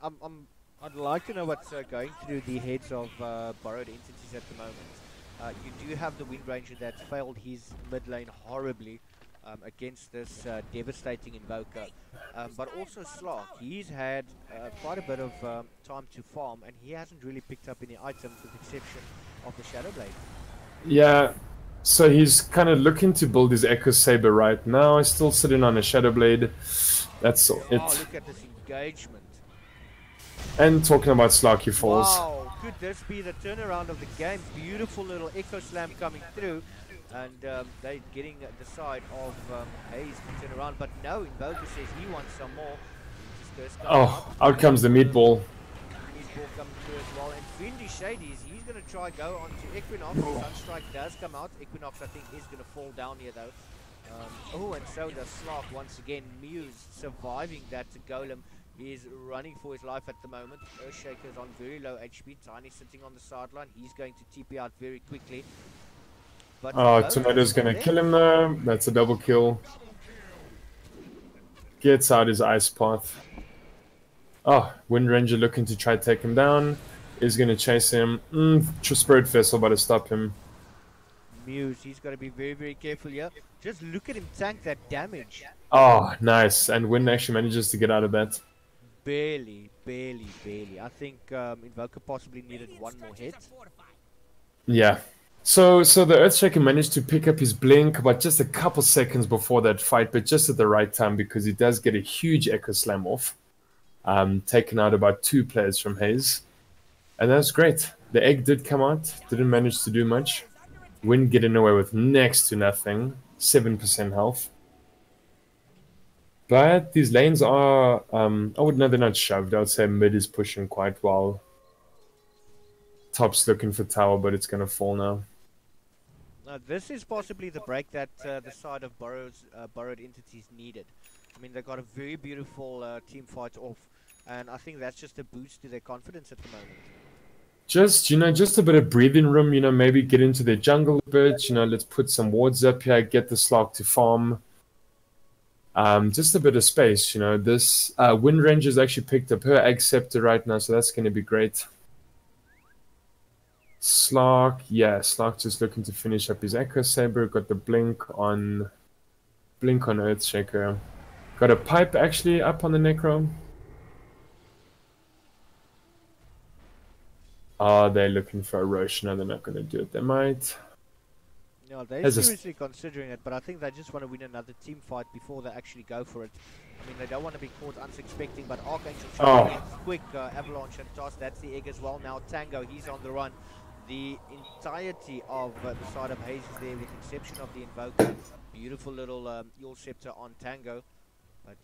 I'd like to know what's going through the heads of Borrowed Entities at the moment. You do have the Wind Ranger that failed his mid lane horribly. against this devastating Invoker. But also Slark, he's had quite a bit of time to farm, and he hasn't really picked up any items with the exception of the Shadow Blade. Yeah, so he's kind of looking to build his Echo Saber right now. He's still sitting on a Shadow Blade. That's it. Oh, look at this engagement. And talking about Slarky Falls. Wow, could this be the turnaround of the game? Beautiful little Echo Slam coming through. And they're getting the side of Hayes to turn around. But no, Invoker says he wants some more. Oh, out comes the meatball. Meatball coming through as well. And Findy Shadies, he's going to try go onto Equinox. Sunstrike does come out. Equinox, I think, is going to fall down here, though. Oh, and so does Slark once again. Muse surviving that golem. He is running for his life at the moment. Earthshaker is on very low HP. Tiny sitting on the sideline. He's going to TP out very quickly. But oh, Tomato's gonna kill him though. That's a double kill. Gets out his ice path. Oh, Wind Ranger looking to try to take him down. Is gonna chase him. Spirit Vessel about to stop him. Muse, he's got to be very, very careful here. Just look at him tank that damage. Oh, nice. And Wind actually manages to get out of that. Barely. I think Invoker possibly needed one more hit. Yeah. So the Earthshaker managed to pick up his blink, but just a couple seconds before that fight, but just at the right time because he does get a huge Echo Slam off. Taking out about 2 players from Hayes. And that's great. The egg did come out, didn't manage to do much. Wind getting away with next to nothing, 7% health. But these lanes are, I would know they're not shoved. I would say mid is pushing quite well. Top's looking for tower, but it's going to fall now. Now, this is possibly the break that the side of Borrowed Entities needed. I mean, they got a very beautiful team fight off, and I think that's just a boost to their confidence at the moment. Just a bit of breathing room, maybe get into their jungle a bit, let's put some wards up here, get the Slark to farm. Just a bit of space, This Wind Ranger's actually picked up her Egg Scepter right now, so that's going to be great. Slark, yeah, Slark just looking to finish up his Echo Saber. Got the blink on Earthshaker. Got a pipe actually up on the Necro. Are they looking for a Roche? No, they're not going to do it. They might. No, they're seriously considering it, but I think they just want to win another team fight before they actually go for it. I mean, they don't want to be caught unsuspecting, but Archangel trying to get quick avalanche and toss. That's the egg as well. Now Tango, he's on the run. The entirety of the side of Hayes is there, with the exception of the Invoker. Beautiful little Yule Scepter on Tango, but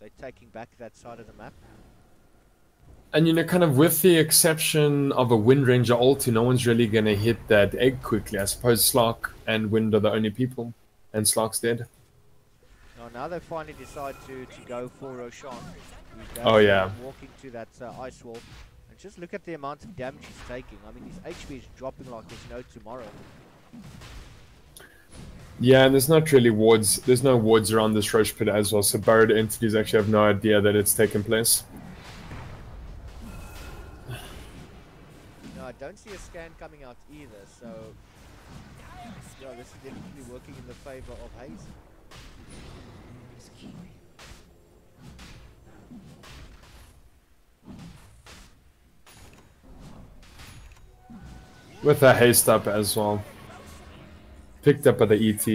they're taking back that side of the map. And kind of with the exception of a Wind Ranger ulti, no one's really going to hit that egg quickly. I suppose Slark and Wind are the only people, and Slark's dead. Now they finally decide to go for Roshan. Oh yeah. Walking to that ice wall. And just look at the amount of damage he's taking. I mean, his HP is dropping like there's no tomorrow. Yeah, and there's not really wards. There's no wards around this Roche pit as well, so Borrowed Entities actually have no idea that it's taken place. No, I don't see a scan coming out either, so yeah, this is definitely working in the favor of Hayes. With a haste up as well. Picked up by the ET.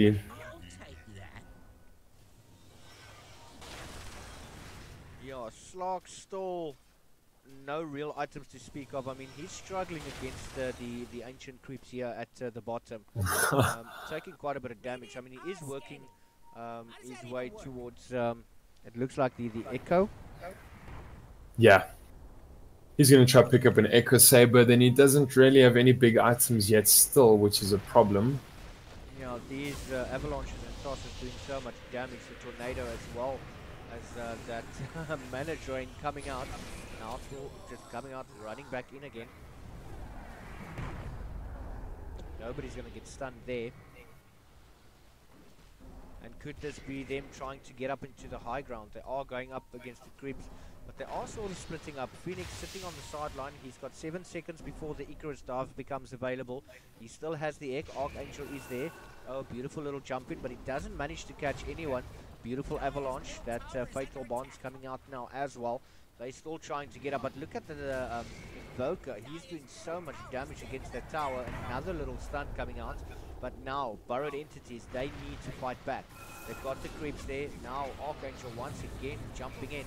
Yeah, Slark still no real items to speak of. I mean, he's struggling against the ancient creeps here at the bottom. Taking quite a bit of damage. I mean, he is working his way towards, it looks like the Echo. Yeah. He's going to try to pick up an Echo Saber, then he doesn't really have any big items yet still, which is a problem. Yeah, these avalanches and tosses doing so much damage. The tornado as well as that mana drain coming out. Now just coming out, running back in again. Nobody's going to get stunned there. And could this be them trying to get up into the high ground? They are going up against the creeps. But they are sort of splitting up. Phoenix sitting on the sideline. He's got 7 seconds before the Icarus dive becomes available. He still has the egg. Archangel is there. Oh, beautiful little jump in, but he doesn't manage to catch anyone. Beautiful avalanche. That fatal bond's coming out now as well. They're still trying to get up, but look at the Invoker. He's doing so much damage against that tower. Another little stun coming out. But now, Burrowed Entities, they need to fight back. They've got the creeps there. Now, Archangel once again jumping in.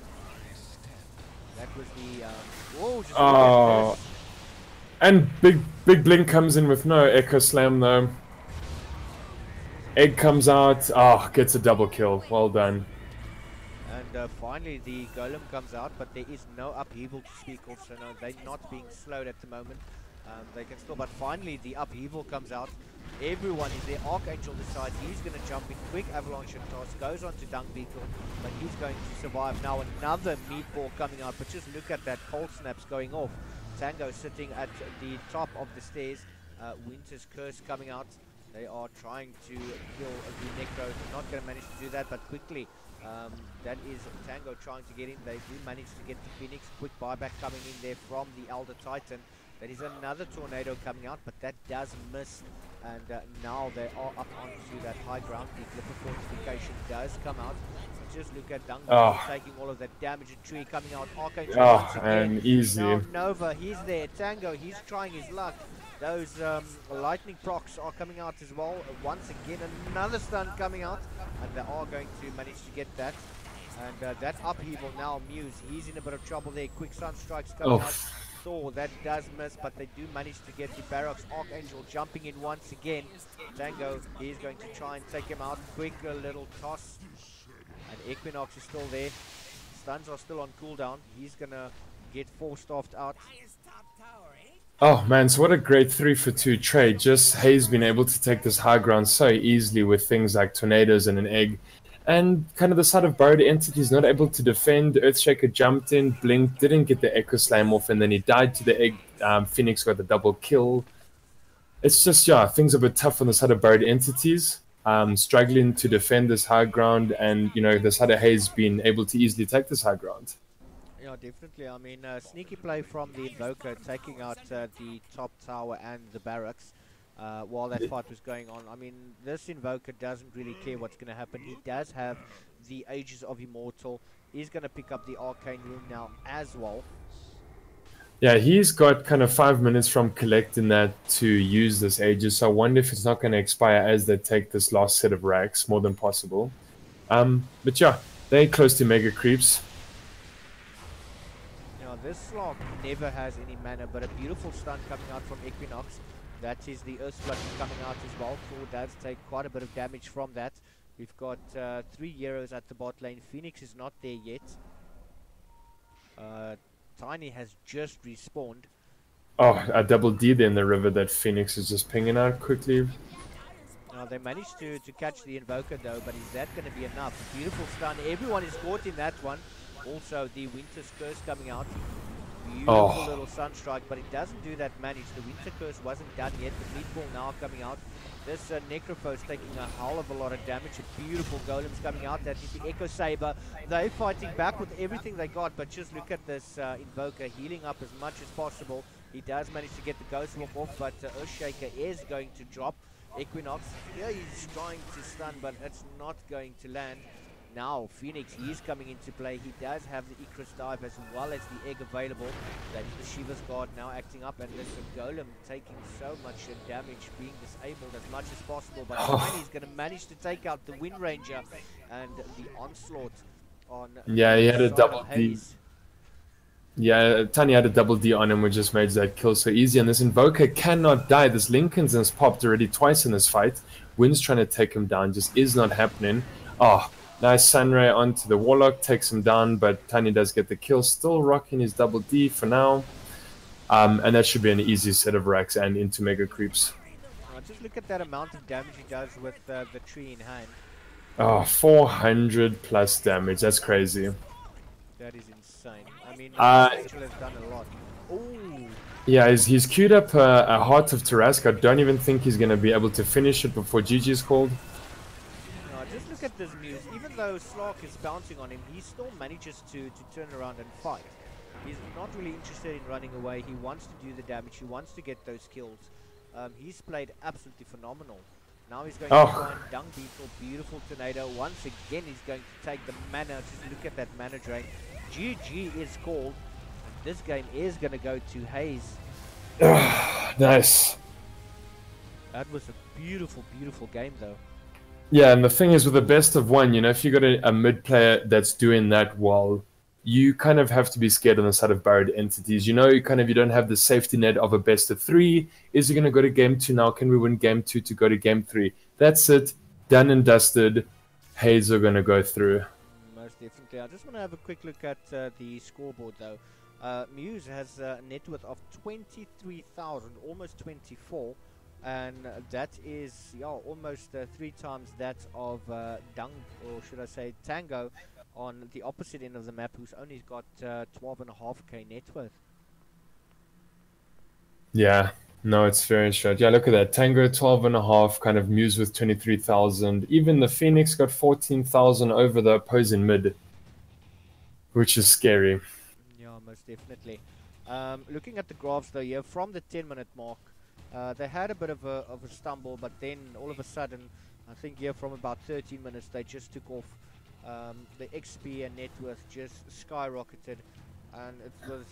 That was the... whoa, just oh. And Big Blink comes in with no Echo Slam though. Egg comes out. Oh, gets a double kill. Well done. And finally the Golem comes out, but there is no upheaval to speak of, so no, they're not being slowed at the moment. They can still, but finally the upheaval comes out. Everyone is there. Archangel decides he's going to jump in. Quick avalanche and toss. Goes on to Dung Beetle, but he's going to survive. Now another meatball coming out, but just look at that cold snaps going off. Tango sitting at the top of the stairs. Winter's Curse coming out. They are trying to kill the Necro. They're not going to manage to do that, but quickly. That is Tango trying to get in. They do manage to get the Phoenix. Quick buyback coming in there from the Elder Titan. That is another tornado coming out, but that does miss. And now they are up onto that high ground. The Clipper Fortification does come out. Just look at Dung taking all of that damage. A tree coming out. Archangel once again. And easy. Now Nova, he's there. Tango, he's trying his luck. Those lightning procs are coming out as well. Once again, another stun coming out. And they are going to manage to get that. And that upheaval now, Muse, he's in a bit of trouble there. Quick Sun Strikes coming out. Thor, that does miss, but they do manage to get the Barracks. Archangel jumping in once again. Tango, he's going to try and take him out. Quick little toss. And Equinox is still there. Stuns are still on cooldown. He's going to get forced-offed out. Oh man, so what a great 3-for-2 trade. Just Hayes been able to take this high ground so easily with things like tornadoes and an egg. And kind of the side of Burrowed Entities not able to defend. Earthshaker jumped in, blinked, didn't get the Echo Slam off, and then he died to the egg. Phoenix got the double kill. It's just, yeah, things are a bit tough on the side of Burrowed Entities. Struggling to defend this high ground, and, you know, the side of Hayes been able to easily take this high ground. Yeah, definitely. I mean, sneaky play from the Invoker, taking out the top tower and the barracks while that fight was going on. I mean, this Invoker doesn't really care what's going to happen. He does have the Ages of Immortal. He's going to pick up the Arcane Rune now as well. Yeah, he's got kind of 5 minutes from collecting that to use this Aegis, so I wonder if it's not going to expire as they take this last set of racks, more than possible. But yeah, they're close to Mega Creeps. Now, this slog never has any mana, but a beautiful stun coming out from Equinox. That is the Earth Flood coming out as well. Thor does take quite a bit of damage from that. We've got 3 heroes at the bot lane. Phoenix is not there yet. Tiny has just respawned. Oh, a double D there in the river that Phoenix is just pinging out quickly. Now they managed to catch the Invoker though, but is that going to be enough? Beautiful stun. Everyone is caught in that one. Also the Winter's Curse coming out. Beautiful little Sunstrike, but it doesn't do that damage. The Winter Curse wasn't done yet. The Meatball now coming out. This Necropho's taking a hell of a lot of damage. A beautiful Golem's coming out. That is the Echo Saber. They're fighting back with everything they got, but just look at this Invoker healing up as much as possible. He does manage to get the Ghost Walk off, but Earthshaker is going to drop. Equinox, yeah, he's trying to stun, but it's not going to land. Now, Phoenix, he is coming into play. He does have the Icarus Dive as well as the egg available. That is the Shiva's Guard now acting up, and this Golem taking so much damage, being disabled as much as possible. But Tiny's going to manage to take out the Wind Ranger and the Onslaught on... Yeah, he had a double D. Yeah, Tiny had a double D on him, which just made that kill so easy. And this Invoker cannot die. This Lincoln's has popped already twice in this fight. Wind's trying to take him down, just is not happening. Oh, nice Sunray onto the Warlock, takes him down, but Tiny does get the kill. Still rocking his double D for now. And that should be an easy set of racks and into Mega Creeps. Just look at that amount of damage he does with the tree in hand. Oh, 400 plus damage. That's crazy. That is insane. I mean, Angel has done a lot. Ooh. Yeah, he's queued up a Heart of Tarrasque. I don't even think he's going to be able to finish it before GG is called. Just look at this Muse. Even though Slark is bouncing on him, he still manages to turn around and fight. He's not really interested in running away. He wants to do the damage. He wants to get those kills. He's played absolutely phenomenal. Now he's going to try and dung Beetle. Beautiful tornado. Once again, he's going to take the mana. Just look at that mana drain. GG is called. And this game is going to go to Hayes. Nice. That was a beautiful, beautiful game, though. Yeah, and the thing is, with the best of one, you know, if you got a mid player that's doing that well, you kind of have to be scared on the side of Barred Entities. You know, you don't have the safety net of a best of 3. Is he going to go to game 2 now? Can we win game 2 to go to game 3? That's it. Done and dusted. Hayes are going to go through. Most definitely. I just want to have a quick look at the scoreboard, though. Muse has a net worth of 23,000, almost 24. And that is, yeah, almost 3 times that of Dung, or should I say Tango, on the opposite end of the map, who's only got 12.5k net worth. Yeah, no, it's very short. Yeah, look at that. Tango 12.5, kind of Muse with 23,000. Even the Phoenix got 14,000 over the opposing mid, which is scary. Yeah, most definitely. Looking at the graphs though, yeah, from the 10-minute mark, they had a bit of a stumble, but then all of a sudden, I think here from about 13 minutes, they just took off. The XP and net worth just skyrocketed, and it was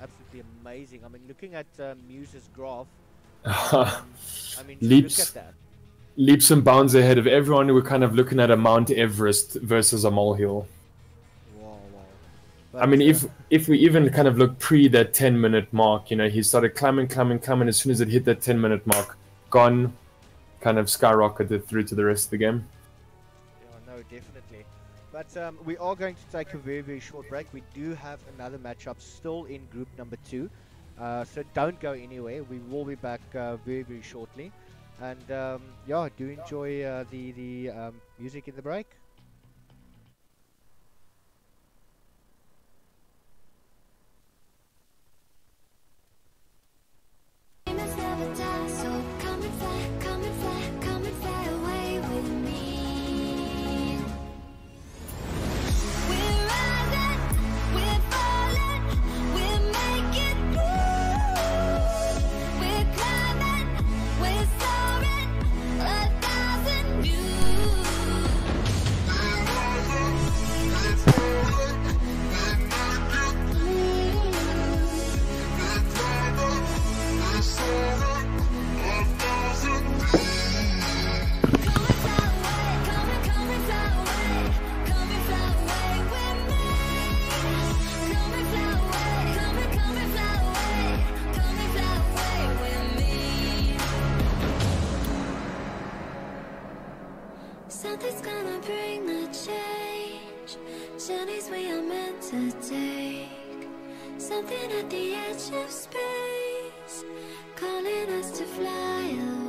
absolutely amazing. I mean, looking at Muse's graph, I mean, look at that. Leaps and bounds ahead of everyone. Who were kind of looking at a Mount Everest versus a molehill. Wow. But I mean, if we even kind of look pre that 10-minute mark, you know, he started climbing. As soon as it hit that 10-minute mark, gone, kind of skyrocketed through to the rest of the game. Yeah, no, definitely. But we are going to take a very, very short break. We do have another matchup still in group number 2. So don't go anywhere. We will be back very, very shortly. And yeah, do enjoy the music in the break. Something's gonna bring the change. Journeys we are meant to take. Something at the edge of space, calling us to fly away.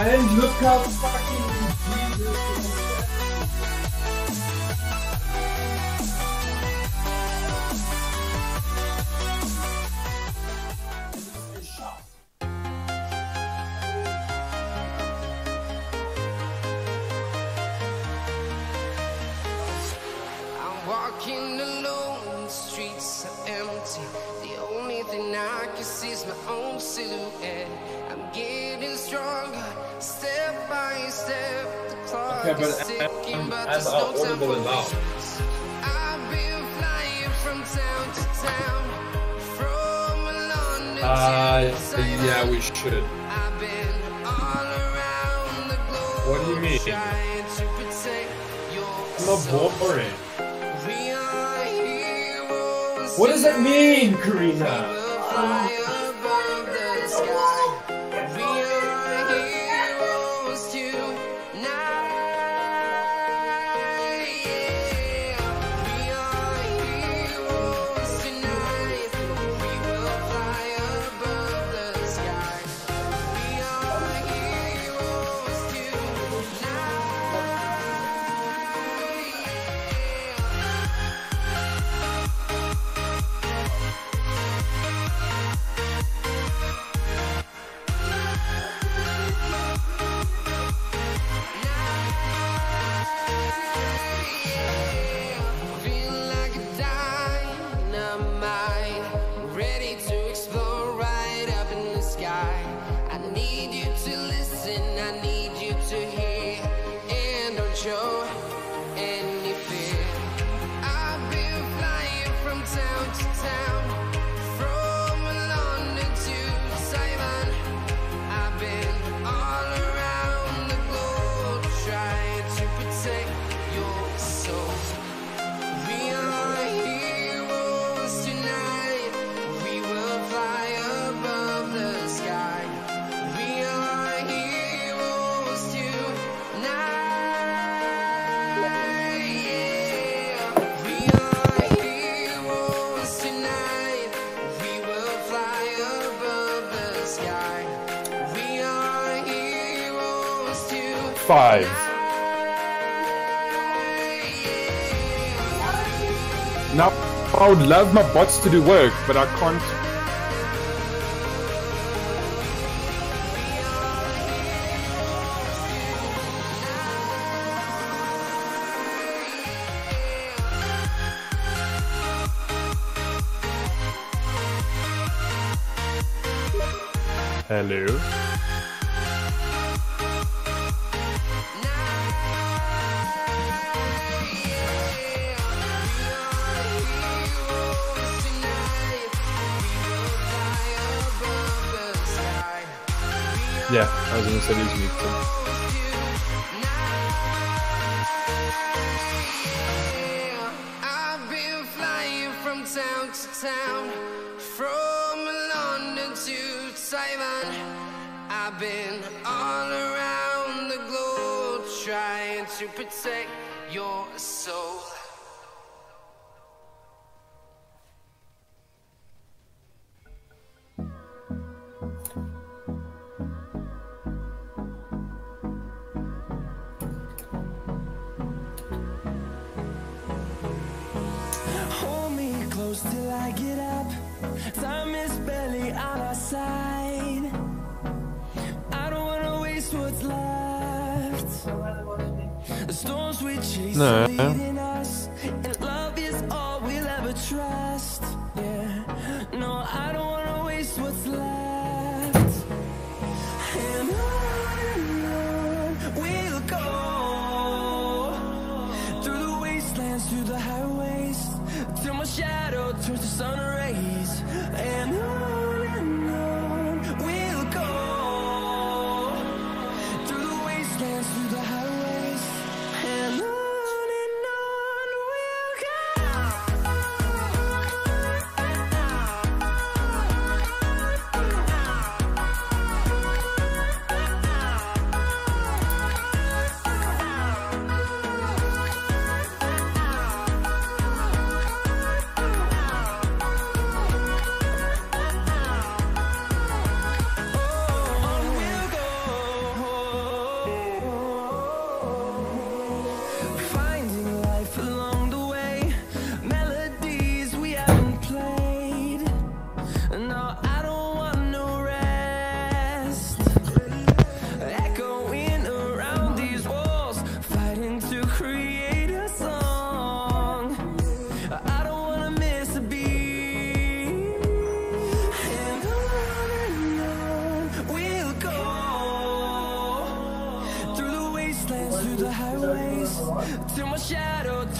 And look how fucking Jesus. I'm walking alone, the streets are empty. The only thing I can see is my own silhouette. I'm getting stronger, step by step. The clock is ticking, but there's no time for me. I've been flying from town to town, from London to Taiwan. Yeah, we should. I've been all around the globe. What do you mean? Trying to protect your I'm not soul. boring. We are heroes. What does that mean, Karina? We'll fly above the sky. We are heroes tonight. Yeah. We are heroes tonight. We will fly above the sky. We are heroes tonight. Feel like a dynamite, ready to explode right up in the sky. I need you to listen, I need you to hear, and don't show any fear. I've been flying from town to town, from London to Taiwan. I've been all around the globe, trying to protect your soul. We are heroes tonight. We will fly above the sky. We are heroes tonight. Yeah. We are heroes tonight. We will fly above the sky. We are heroes tonight. 5. Now, I would love my bots to do work, but I can't. Hello. Yeah, I was gonna say these me too. I've been flying from town to town, from London to Taiwan. I've been all around the globe, trying to protect your soul. Hold me close till I get up. Time is barely on our side. I don't wanna waste what's left. The storms we chase are leading us, and love is all we'll ever trust. Yeah, no, I don't wanna waste what's left. And on we'll go, through the wastelands, through the highways, till my shadow turns to sun rays. And on we'll go, through the wastelands, through the highways. And on we'll go.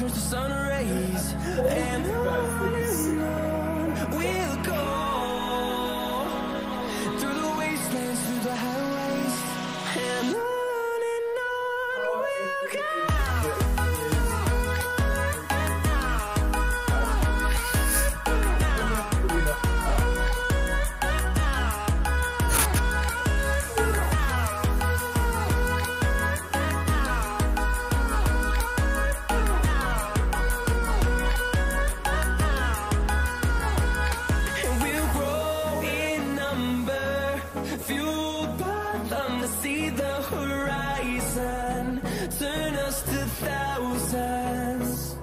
turns to sun rays, and on we'll go, through the wastelands, through the highways, and on we'll go. Turn us to thousands,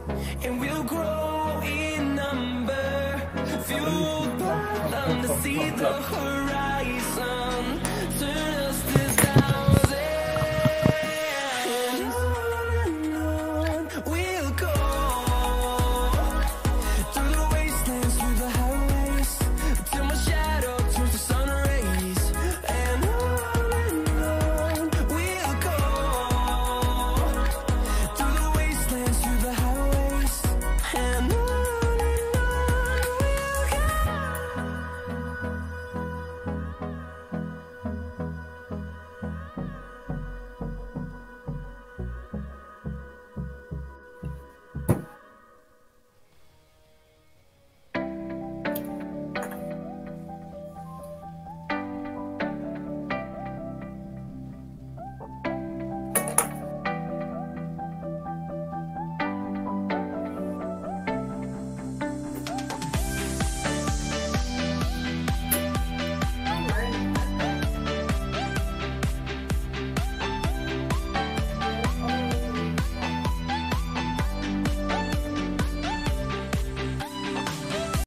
and we'll grow in number, fueled by them to see the horizon.